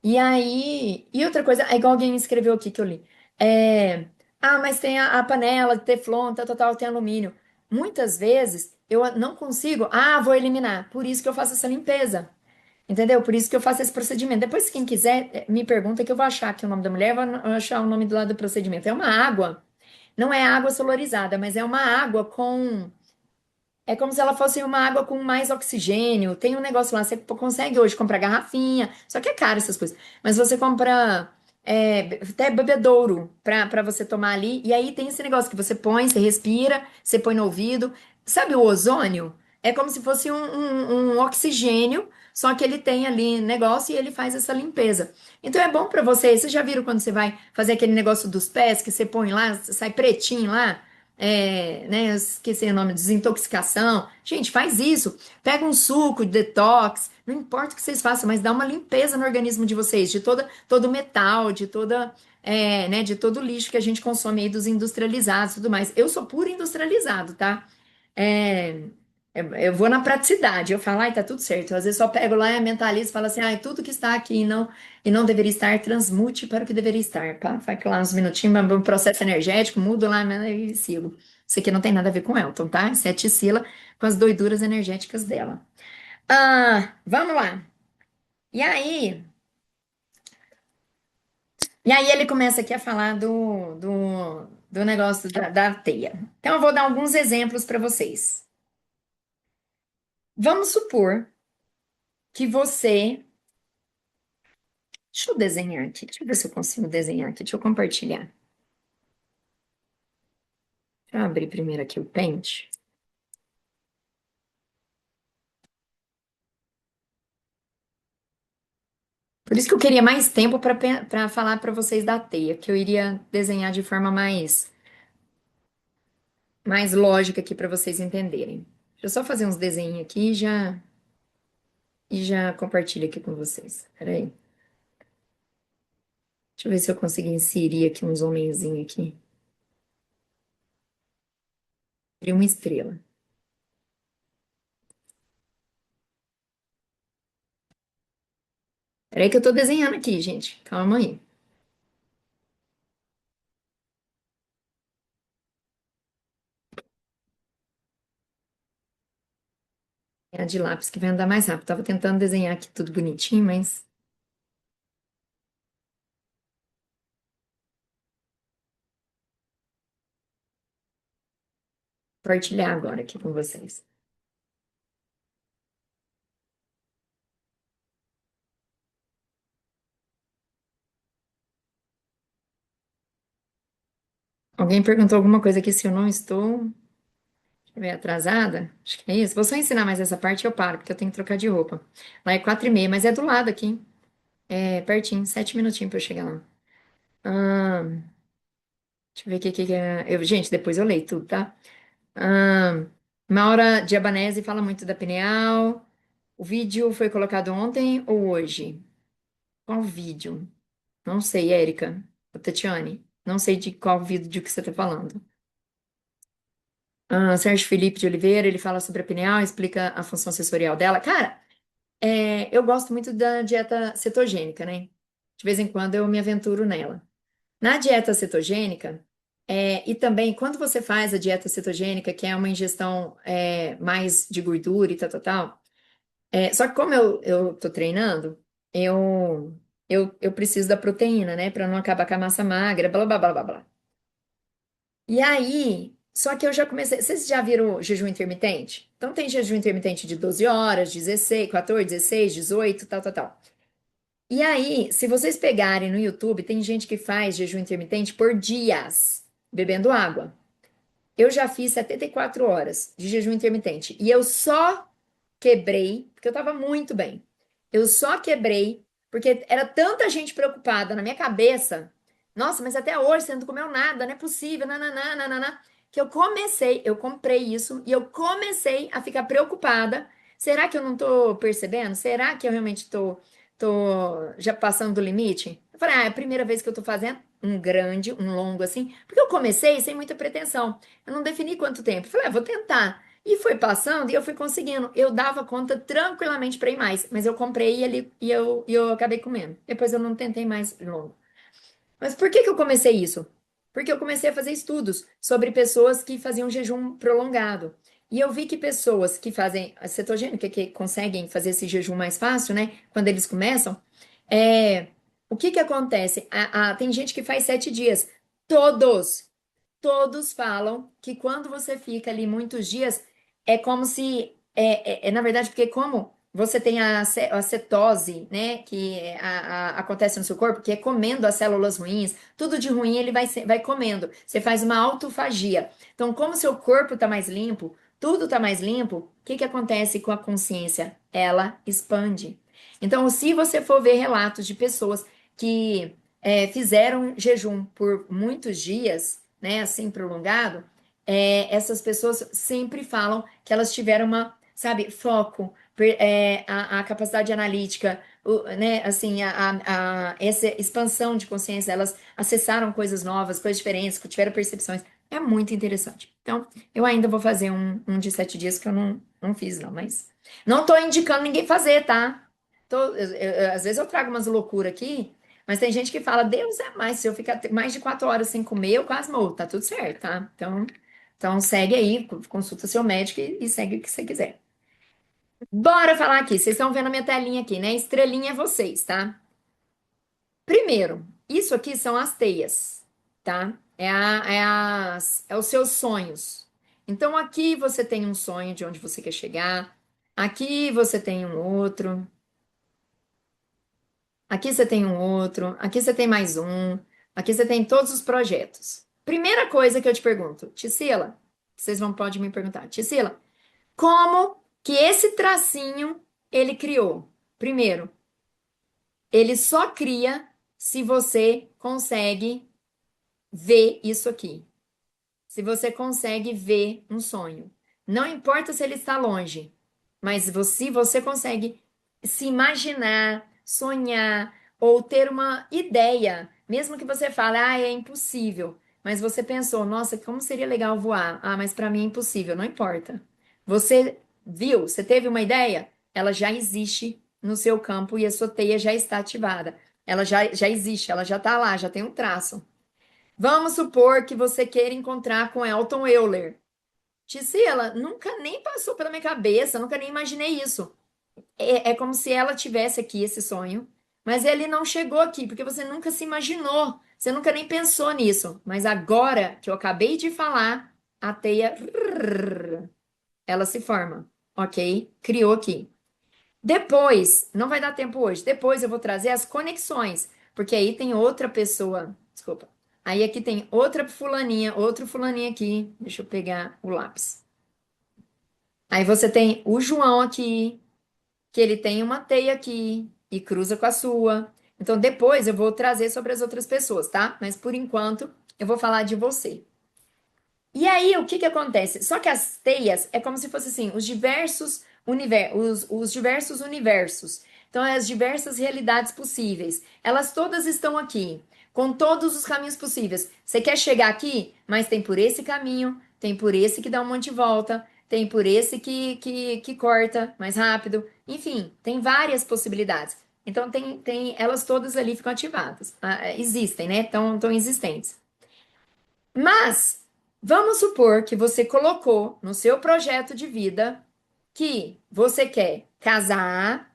E aí, e outra coisa, é igual alguém escreveu aqui que eu li. É, mas tem a panela de teflon, tal, tal, tal, tem alumínio. Muitas vezes eu não consigo, vou eliminar. Por isso que eu faço essa limpeza. Entendeu? Por isso que eu faço esse procedimento. Depois, quem quiser, me pergunta que eu vou achar aqui o nome da mulher, vou achar o nome do lado do procedimento. É uma água, não é água solarizada, mas é uma água com. É como se ela fosse uma água com mais oxigênio. Tem um negócio lá, você consegue hoje comprar garrafinha, só que é caro essas coisas. Mas você compra até bebedouro para você tomar ali. E aí tem esse negócio que você põe, você respira, você põe no ouvido. Sabe o ozônio? É como se fosse um oxigênio, só que ele tem ali negócio e ele faz essa limpeza. Então é bom para você. Vocês já viram quando você vai fazer aquele negócio dos pés que você põe lá, sai pretinho lá? Né, eu esqueci o nome, desintoxicação. Gente, faz isso. Pega um suco de detox, não importa o que vocês façam, mas dá uma limpeza no organismo de vocês, de todo o metal, né, de todo o lixo que a gente consome aí dos industrializados e tudo mais. Eu sou puro industrializado, tá? É, eu vou na praticidade, eu falo, ai, tá tudo certo. Às vezes só pego lá e mentalizo e falo assim, ai, tudo que está aqui e não deveria estar, transmute para o que deveria estar. Pá, vai lá uns minutinhos, um processo energético, mudo lá e sigo. Isso aqui não tem nada a ver com Elton, tá? Isso é a Tisila com as doiduras energéticas dela. Vamos lá. E aí, e aí ele começa aqui a falar do negócio da teia. Então eu vou dar alguns exemplos para vocês. Vamos supor que você. Deixa eu desenhar aqui. Deixa eu ver se eu consigo desenhar aqui. Deixa eu compartilhar. Deixa eu abrir primeiro aqui o Paint. Por isso que eu queria mais tempo para falar para vocês da teia, que eu iria desenhar de forma mais lógica aqui para vocês entenderem. Deixa eu só fazer uns desenhos aqui e já compartilho aqui com vocês. Peraí. Deixa eu ver se eu consigo inserir aqui uns homenzinhos aqui. Criar uma estrela. Peraí que eu tô desenhando aqui, gente. Calma aí. É a de lápis que vai andar mais rápido. Tava tentando desenhar aqui tudo bonitinho, mas vou compartilhar agora aqui com vocês. Alguém perguntou alguma coisa aqui se eu não estou estiver atrasada? Acho que é isso. Vou só ensinar mais essa parte e eu paro, porque eu tenho que trocar de roupa. Lá é 4h30, mas é do lado aqui. É pertinho, 7 minutinhos pra eu chegar lá. Ah, deixa eu ver o que é. Gente, depois eu leio tudo, tá? Ah, Maura Diabanese fala muito da pineal. O vídeo foi colocado ontem ou hoje? Qual vídeo? Não sei, Érica. Ô, Tatiane. Não sei de qual vídeo que você está falando. Sérgio Felipe de Oliveira, ele fala sobre a pineal, explica a função sensorial dela. Cara, eu gosto muito da dieta cetogênica, né? De vez em quando eu me aventuro nela. Na dieta cetogênica, e também quando você faz a dieta cetogênica, que é uma ingestão mais de gordura e tal, tal, tal, só que como eu tô treinando, eu preciso da proteína, né? Pra não acabar com a massa magra, blá, blá, blá, blá, blá. E aí, só que eu já comecei. Vocês já viram o jejum intermitente? Então tem jejum intermitente de 12 horas, 16, 14, 16, 18, tal, tal, tal. E aí, se vocês pegarem no YouTube, tem gente que faz jejum intermitente por dias, bebendo água. Eu já fiz 74 horas de jejum intermitente e eu só quebrei, porque eu tava muito bem. Eu só quebrei porque era tanta gente preocupada na minha cabeça. Nossa, mas até hoje você não comeu nada, não é possível, nananá, nananá, que eu comprei isso e eu comecei a ficar preocupada. Será que eu não tô percebendo? Será que eu realmente tô já passando do limite? Eu falei, é a primeira vez que eu tô fazendo um grande, um longo assim, porque eu comecei sem muita pretensão. Eu não defini quanto tempo. Eu falei, vou tentar. E foi passando e eu fui conseguindo. Eu dava conta tranquilamente para ir mais, mas eu comprei ele e eu acabei comendo. Depois eu não tentei mais longo. Mas por que que eu comecei isso? Porque eu comecei a fazer estudos sobre pessoas que faziam jejum prolongado. E eu vi que pessoas que fazem a cetogênica, que conseguem fazer esse jejum mais fácil, né? Quando eles começam, é, o que que acontece? Tem gente que faz 7 dias. Todos todos falam que quando você fica ali muitos dias, é como se, na verdade, porque como você tem a cetose, né, que acontece no seu corpo, que é comendo as células ruins, tudo de ruim ele vai comendo. Você faz uma autofagia. Então, como seu corpo está mais limpo, tudo está mais limpo, o que que acontece com a consciência? Ela expande. Então, se você for ver relatos de pessoas que fizeram jejum por muitos dias, né, assim, prolongado, essas pessoas sempre falam que elas tiveram uma, sabe, foco, a capacidade analítica, né, assim, essa expansão de consciência, elas acessaram coisas novas, coisas diferentes, tiveram percepções. É muito interessante. Então, eu ainda vou fazer um de 7 dias que eu não fiz, não, mas não tô indicando ninguém fazer, tá? Às vezes eu trago umas loucuras aqui, mas tem gente que fala, Deus é mais, se eu ficar mais de 4 horas sem comer, eu quase morro, tá tudo certo, tá? Então segue aí, consulta seu médico e segue o que você quiser. Bora falar aqui, vocês estão vendo a minha telinha aqui, né? Estrelinha é vocês, tá? Primeiro, isso aqui são as teias, tá? É os seus sonhos. Então aqui você tem um sonho de onde você quer chegar, aqui você tem um outro. Aqui você tem um outro, aqui você tem mais um, aqui você tem todos os projetos. Primeira coisa que eu te pergunto, Tisila, pode me perguntar, Tisila, como que esse tracinho ele criou? Primeiro, ele só cria se você consegue ver isso aqui. Se você consegue ver um sonho. Não importa se ele está longe, mas se você consegue se imaginar, sonhar ou ter uma ideia, mesmo que você fale, é impossível, mas você pensou, nossa, como seria legal voar? Mas para mim é impossível, não importa. Você viu, você teve uma ideia? Ela já existe no seu campo e a sua teia já está ativada. Ela já existe, ela já está lá, já tem um traço. Vamos supor que você queira encontrar com Elton Euler. Tisila, nunca nem passou pela minha cabeça, nunca nem imaginei isso. É como se ela tivesse aqui esse sonho, mas ele não chegou aqui, porque você nunca se imaginou, você nunca nem pensou nisso. Mas agora que eu acabei de falar, a teia, ela se forma, ok? Criou aqui. Depois, não vai dar tempo hoje, depois eu vou trazer as conexões, porque aí tem outra pessoa, desculpa. Aí aqui tem outra fulaninha, outro fulaninho aqui. Deixa eu pegar o lápis. Aí você tem o João aqui, que ele tem uma teia aqui e cruza com a sua. Então depois eu vou trazer sobre as outras pessoas, tá? Mas por enquanto eu vou falar de você. E aí o que que acontece? Só que as teias é como se fosse assim, os diversos universos. Então, as diversas realidades possíveis. Elas todas estão aqui, com todos os caminhos possíveis. Você quer chegar aqui, mas tem por esse caminho, tem por esse que dá um monte de volta, tem por esse que corta mais rápido. Enfim, tem várias possibilidades. Então, elas todas ali ficam ativadas. Existem, né? Estão existentes. Mas vamos supor que você colocou no seu projeto de vida que você quer casar,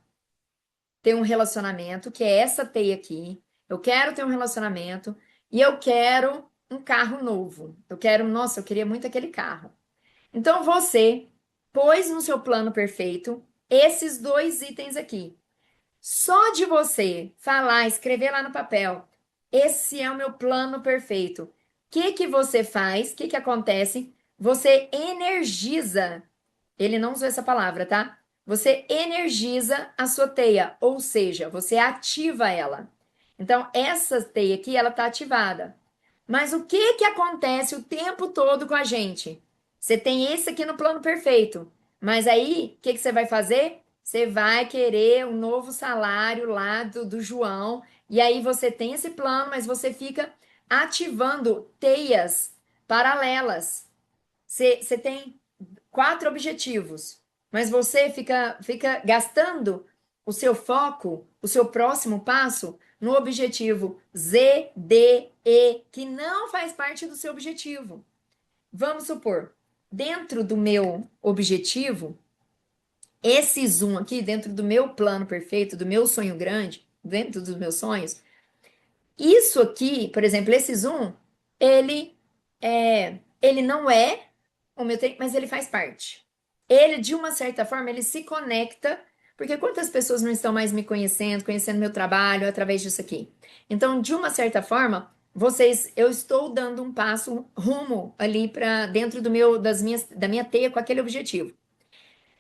ter um relacionamento, que é essa teia aqui. Eu quero ter um relacionamento e eu quero um carro novo. Nossa, eu queria muito aquele carro. Então você pôs no seu plano perfeito esses dois itens aqui. Só de você falar, escrever lá no papel, esse é o meu plano perfeito. O que que você faz? O que que acontece? Você energiza. Ele não usou essa palavra, tá? Você energiza a sua teia, ou seja, você ativa ela. Então, essa teia aqui, ela tá ativada. Mas o que que acontece o tempo todo com a gente? Você tem esse aqui no plano perfeito, mas aí o que que você vai fazer? Você vai querer um novo salário lá do João, e aí você tem esse plano, mas você fica ativando teias paralelas. Você tem quatro objetivos, mas você fica gastando o seu foco, o seu próximo passo, no objetivo Z, D, E, que não faz parte do seu objetivo. Vamos supor, dentro do meu objetivo, esse zoom aqui, dentro do meu plano perfeito, do meu sonho grande, dentro dos meus sonhos, isso aqui, por exemplo, esse zoom, ele não é o meu tempo, mas ele faz parte. Ele, de uma certa forma, ele se conecta, porque quantas pessoas não estão mais me conhecendo, conhecendo meu trabalho através disso aqui? Então, de uma certa forma, eu estou dando um passo rumo ali para dentro da minha teia com aquele objetivo.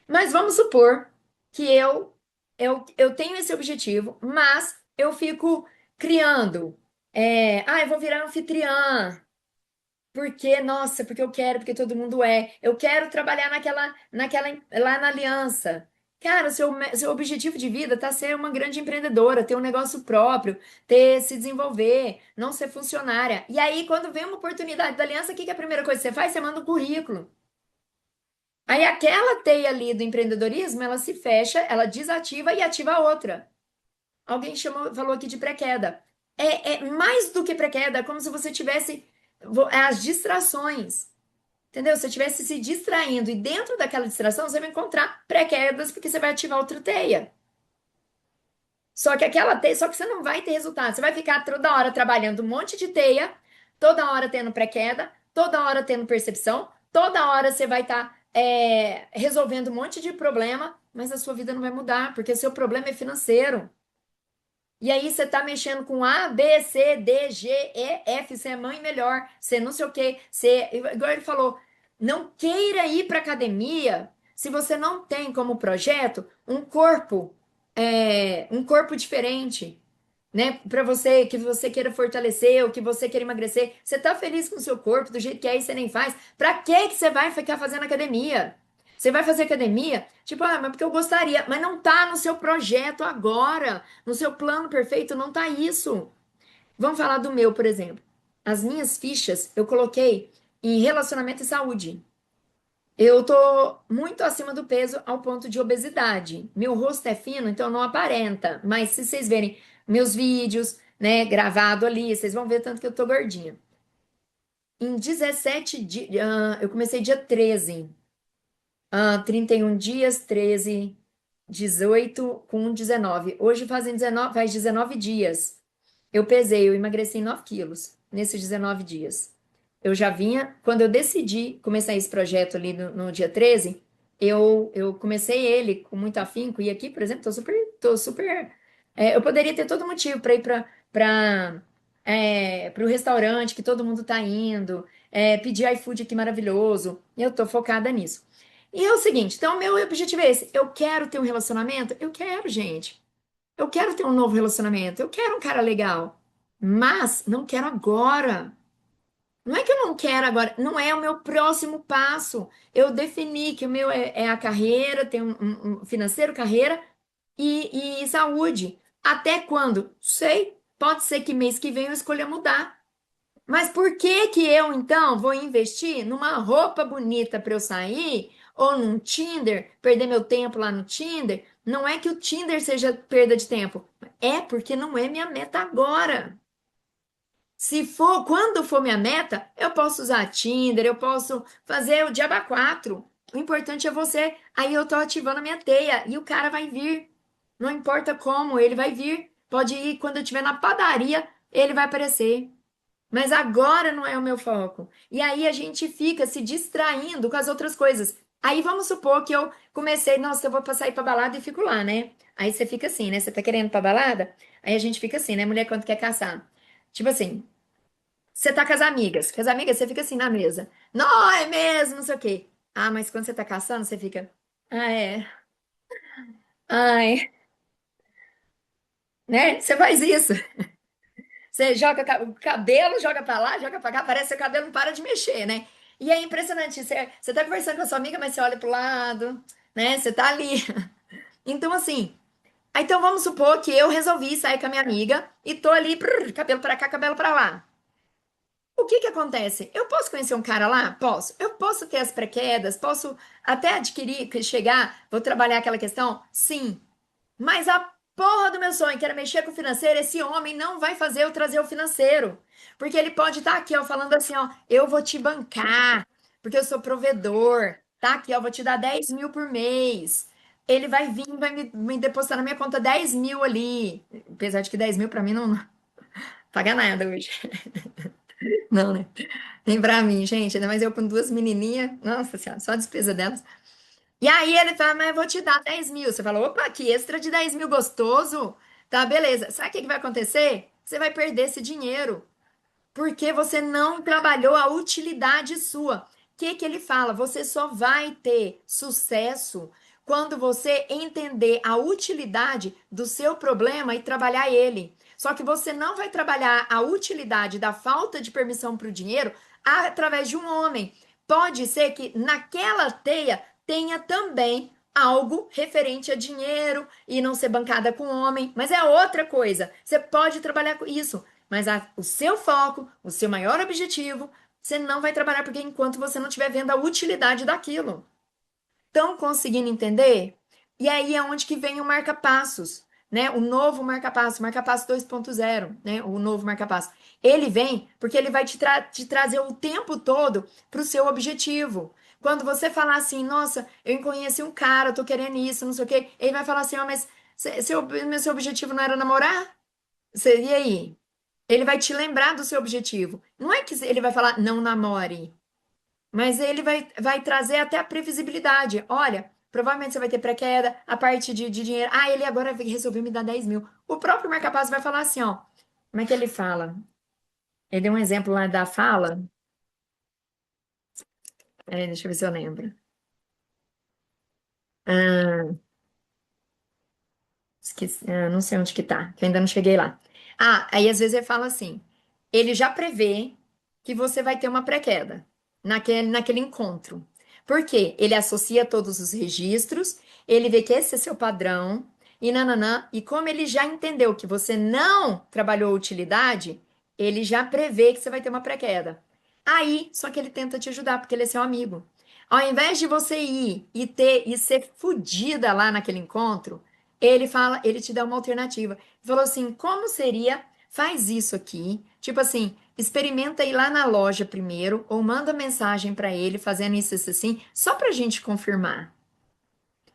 Mas vamos supor que eu tenho esse objetivo, mas eu fico criando. Eu vou virar anfitriã, porque, nossa, porque eu quero, porque todo mundo é. Eu quero trabalhar lá na aliança. Cara, seu objetivo de vida tá ser uma grande empreendedora, ter um negócio próprio, se desenvolver, não ser funcionária. E aí, quando vem uma oportunidade da aliança, o que que é a primeira coisa que você faz? Você manda um currículo. Aí aquela teia ali do empreendedorismo, ela se fecha, ela desativa e ativa a outra. Alguém falou aqui de pré-queda. É mais do que pré-queda, é como se você tivesse as distrações. Entendeu? Se você estivesse se distraindo e dentro daquela distração, você vai encontrar pré-quedas porque você vai ativar outra teia. Só que você não vai ter resultado. Você vai ficar toda hora trabalhando um monte de teia, toda hora tendo pré-queda, toda hora tendo percepção, toda hora você vai estar resolvendo um monte de problema, mas a sua vida não vai mudar, porque seu problema é financeiro. E aí você tá mexendo com A, B, C, D, G, E, F, você é mãe melhor, você não sei o quê, igual ele falou, não queira ir para academia se você não tem como projeto um corpo diferente, né? Para você, que você queira fortalecer ou que você queira emagrecer. Você tá feliz com o seu corpo, do jeito que é e você nem faz. Pra que você vai ficar fazendo academia? Você vai fazer academia? Tipo, mas porque eu gostaria, mas não tá no seu projeto agora, no seu plano perfeito, não tá isso. Vamos falar do meu, por exemplo. As minhas fichas eu coloquei em relacionamento e saúde. Eu tô muito acima do peso ao ponto de obesidade. Meu rosto é fino, então não aparenta. Mas se vocês verem meus vídeos, né, gravado ali, vocês vão ver tanto que eu tô gordinha. Em 17 dias, eu comecei dia 13. 31 dias, 13, 18 com 19. Hoje faz 19 dias. Eu emagreci 9 quilos nesses 19 dias. Eu já vinha, quando eu decidi começar esse projeto ali no dia 13, eu comecei ele com muito afinco, e aqui, por exemplo, tô super, eu poderia ter todo motivo para ir para pro restaurante que todo mundo tá indo, pedir iFood aqui maravilhoso. Eu tô focada nisso. E é o seguinte, então, meu objetivo é esse. Eu quero ter um relacionamento? Eu quero, gente. Eu quero ter um novo relacionamento. Eu quero um cara legal. Mas não quero agora. Não é que eu não quero agora, não é o meu próximo passo. Eu defini que o meu é a carreira, tem um financeiro, carreira e saúde. Até quando? Sei. Pode ser que mês que vem eu escolha mudar. Mas por que que eu então vou investir numa roupa bonita para eu sair ou num Tinder, perder meu tempo lá no Tinder? Não é que o Tinder seja perda de tempo, é porque não é minha meta agora. Se for, quando for minha meta, eu posso usar Tinder, eu posso fazer o Diaba 4. O importante é você. Aí eu tô ativando a minha teia e o cara vai vir. Não importa como, ele vai vir. Pode ir quando eu estiver na padaria, ele vai aparecer. Mas agora não é o meu foco. E aí a gente fica se distraindo com as outras coisas. Aí vamos supor que eu comecei, nossa, eu vou passar ir pra balada e fico lá, né? Aí você fica assim, né? Você tá querendo ir pra balada? Aí a gente fica assim, né? Mulher quando quer caçar. Tipo assim, você tá com as amigas você fica assim na mesa. Não, é mesmo, não sei o quê. Ah, mas quando você tá caçando, você fica. Ah, é. Ai, né? Você faz isso. Você joga o cabelo, joga pra lá, joga pra cá, parece que o cabelo não para de mexer, né? E é impressionante. Você tá conversando com a sua amiga, mas você olha pro lado, né? Você tá ali. Então, assim. Então, vamos supor que eu resolvi sair com a minha amiga e tô ali, cabelo pra cá, cabelo pra lá. O que que acontece? Eu posso conhecer um cara lá? Posso. Eu posso ter as pré-quedas, posso até adquirir, chegar, vou trabalhar aquela questão? Sim. Mas a porra do meu sonho, que era mexer com o financeiro, esse homem não vai fazer eu trazer o financeiro. Porque ele pode estar aqui, ó, falando assim, ó, eu vou te bancar, porque eu sou provedor. Tá aqui, ó, vou te dar 10 mil por mês. Ele vai vir, vai me depositar na minha conta 10 mil ali. Apesar de que 10 mil pra mim não paga nada hoje. Não, né? Nem pra mim, gente. Ainda mais eu com duas menininhas. Nossa senhora, só a despesa delas. E aí ele fala, mas eu vou te dar 10 mil. Você fala, opa, que extra de 10 mil gostoso. Tá, beleza. Sabe o que que vai acontecer? Você vai perder esse dinheiro. Porque você não trabalhou a utilidade sua. O que que ele fala? Você só vai ter sucesso quando você entender a utilidade do seu problema e trabalhar ele. Só que você não vai trabalhar a utilidade da falta de permissão para o dinheiro através de um homem. Pode ser que naquela teia tenha também algo referente a dinheiro e não ser bancada com homem, mas é outra coisa. Você pode trabalhar com isso. Mas o seu foco, o seu maior objetivo, você não vai trabalhar porque enquanto você não estiver vendo a utilidade daquilo. Estão conseguindo entender? E aí é onde que vem o marca-passos, né? O novo marca-passo 2.0, né? O novo marca-passo. Ele vem porque ele vai te trazer o tempo todo para o seu objetivo. Quando você falar assim, nossa, eu conheci um cara, eu tô querendo isso, não sei o quê, ele vai falar assim, ó, mas seu objetivo não era namorar? E aí? Ele vai te lembrar do seu objetivo. Não é que ele vai falar não namore, mas ele vai trazer até a previsibilidade. Olha, provavelmente você vai ter pré-queda, a parte de dinheiro. Ah, ele agora resolveu me dar 10 mil. O próprio Marcapaz vai falar assim, ó. Como é que ele fala? Ele deu um exemplo lá da fala. Deixa eu ver se eu lembro. Ah, esqueci, não sei onde que tá, que eu ainda não cheguei lá. Ah, aí às vezes ele fala assim: ele já prevê que você vai ter uma pré-queda naquele encontro. Por quê? Ele associa todos os registros, ele vê que esse é seu padrão, e nananã, e como ele já entendeu que você não trabalhou utilidade, ele já prevê que você vai ter uma pré-queda. Aí, só que ele tenta te ajudar, porque ele é seu amigo. Ao invés de você ir e ser fodida lá naquele encontro, ele fala, ele te dá uma alternativa. Ele falou assim: como seria? Faz isso aqui. Tipo assim, experimenta ir lá na loja primeiro, ou manda mensagem para ele fazendo isso assim, só pra gente confirmar.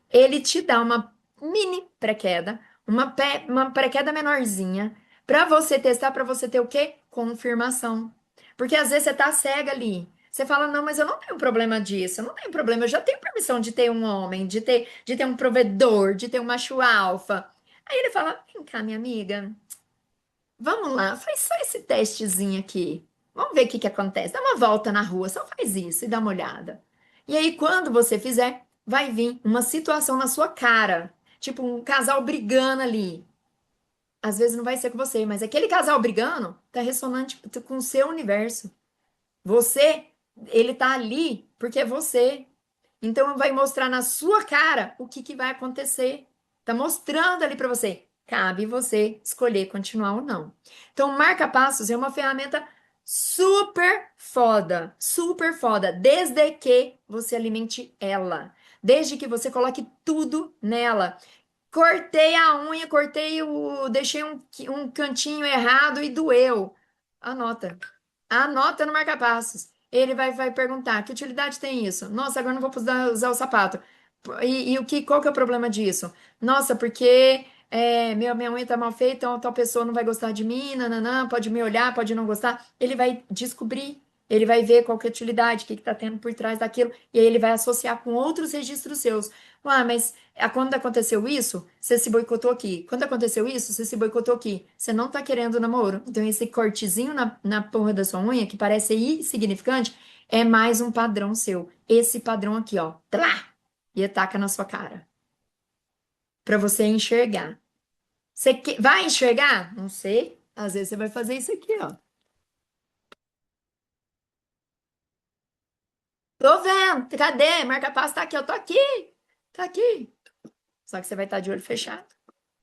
Ele te dá uma mini pré-queda, uma pré-queda menorzinha, pra você testar, pra você ter o quê? Confirmação. Porque às vezes você tá cega ali. Você fala, não, mas eu não tenho problema disso, eu não tenho problema, eu já tenho permissão de ter um homem, de ter um provedor, de ter um macho alfa. Aí ele fala, vem cá, minha amiga, Vamos lá, faz só esse testezinho aqui. Vamos ver o que que acontece. Dá uma volta na rua, só faz isso e dá uma olhada. E aí, quando você fizer, vai vir uma situação na sua cara. Tipo um casal brigando ali. Às vezes não vai ser com você, mas aquele casal brigando tá ressonante com o seu universo. Você, ele tá ali porque é você. Então vai mostrar na sua cara o que que vai acontecer. Tá mostrando ali para você. Cabe você escolher continuar ou não. Então, marca-passos é uma ferramenta super foda, desde que você alimente ela, desde que você coloque tudo nela. Cortei a unha, deixei um cantinho errado e doeu. Anota. Anota no marca-passos. Ele vai perguntar: que utilidade tem isso? Nossa, agora não vou poder usar o sapato. Qual que é o problema disso? Nossa, porque minha unha tá mal feita, então tal pessoa não vai gostar de mim, nananã, pode me olhar, pode não gostar. Ele vai descobrir, ele vai ver qual que é a utilidade, o que que tá tendo por trás daquilo, e aí ele vai associar com outros registros seus. Ah, mas quando aconteceu isso, você se boicotou aqui. Quando aconteceu isso, você se boicotou aqui. Você não tá querendo namoro. Então, esse cortezinho na porra da sua unha, que parece insignificante, é mais um padrão seu. Esse padrão aqui, ó. Tlá! E ataca na sua cara. Pra você enxergar. Vai enxergar? Não sei. Às vezes você vai fazer isso aqui, ó. Tô vendo. Cadê? Marca-passo tá aqui. Eu tô aqui. Tá aqui. Só que você vai estar de olho fechado,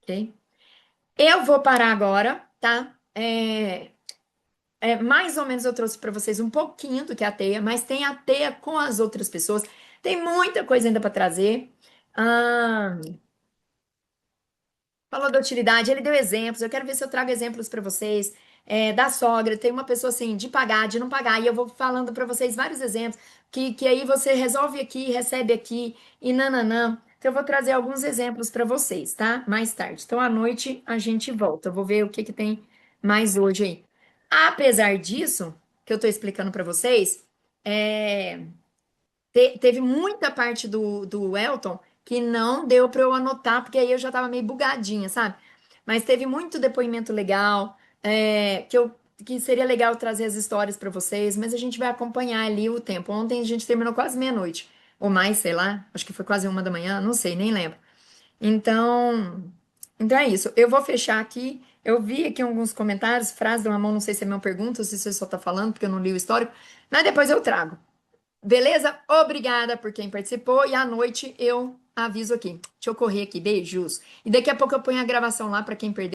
ok? Eu vou parar agora, tá? Mais ou menos eu trouxe para vocês um pouquinho do que é a teia, mas tem a teia com as outras pessoas. Tem muita coisa ainda para trazer. Ah, falou da utilidade, ele deu exemplos. Eu quero ver se eu trago exemplos para vocês. Da sogra, tem uma pessoa assim, de pagar, de não pagar, e eu vou falando para vocês vários exemplos, que aí você resolve aqui, recebe aqui, e nananã. Então, eu vou trazer alguns exemplos para vocês, tá? Mais tarde. Então, à noite a gente volta. Eu vou ver o que que tem mais hoje aí. Apesar disso, que eu tô explicando para vocês, é, teve muita parte do Elton que não deu para eu anotar, porque aí eu já tava meio bugadinha, sabe? Mas teve muito depoimento legal, que seria legal trazer as histórias para vocês, mas a gente vai acompanhar ali o tempo. Ontem a gente terminou quase meia-noite, ou mais, sei lá, acho que foi quase 1 da manhã, não sei, nem lembro. Então é isso. Eu vou fechar aqui. Eu vi aqui alguns comentários, frase de uma mão, não sei se é minha pergunta ou se você só tá falando, porque eu não li o histórico, mas depois eu trago. Beleza? Obrigada por quem participou e à noite eu aviso aqui. Deixa eu correr aqui. Beijos. E daqui a pouco eu ponho a gravação lá para quem perdeu.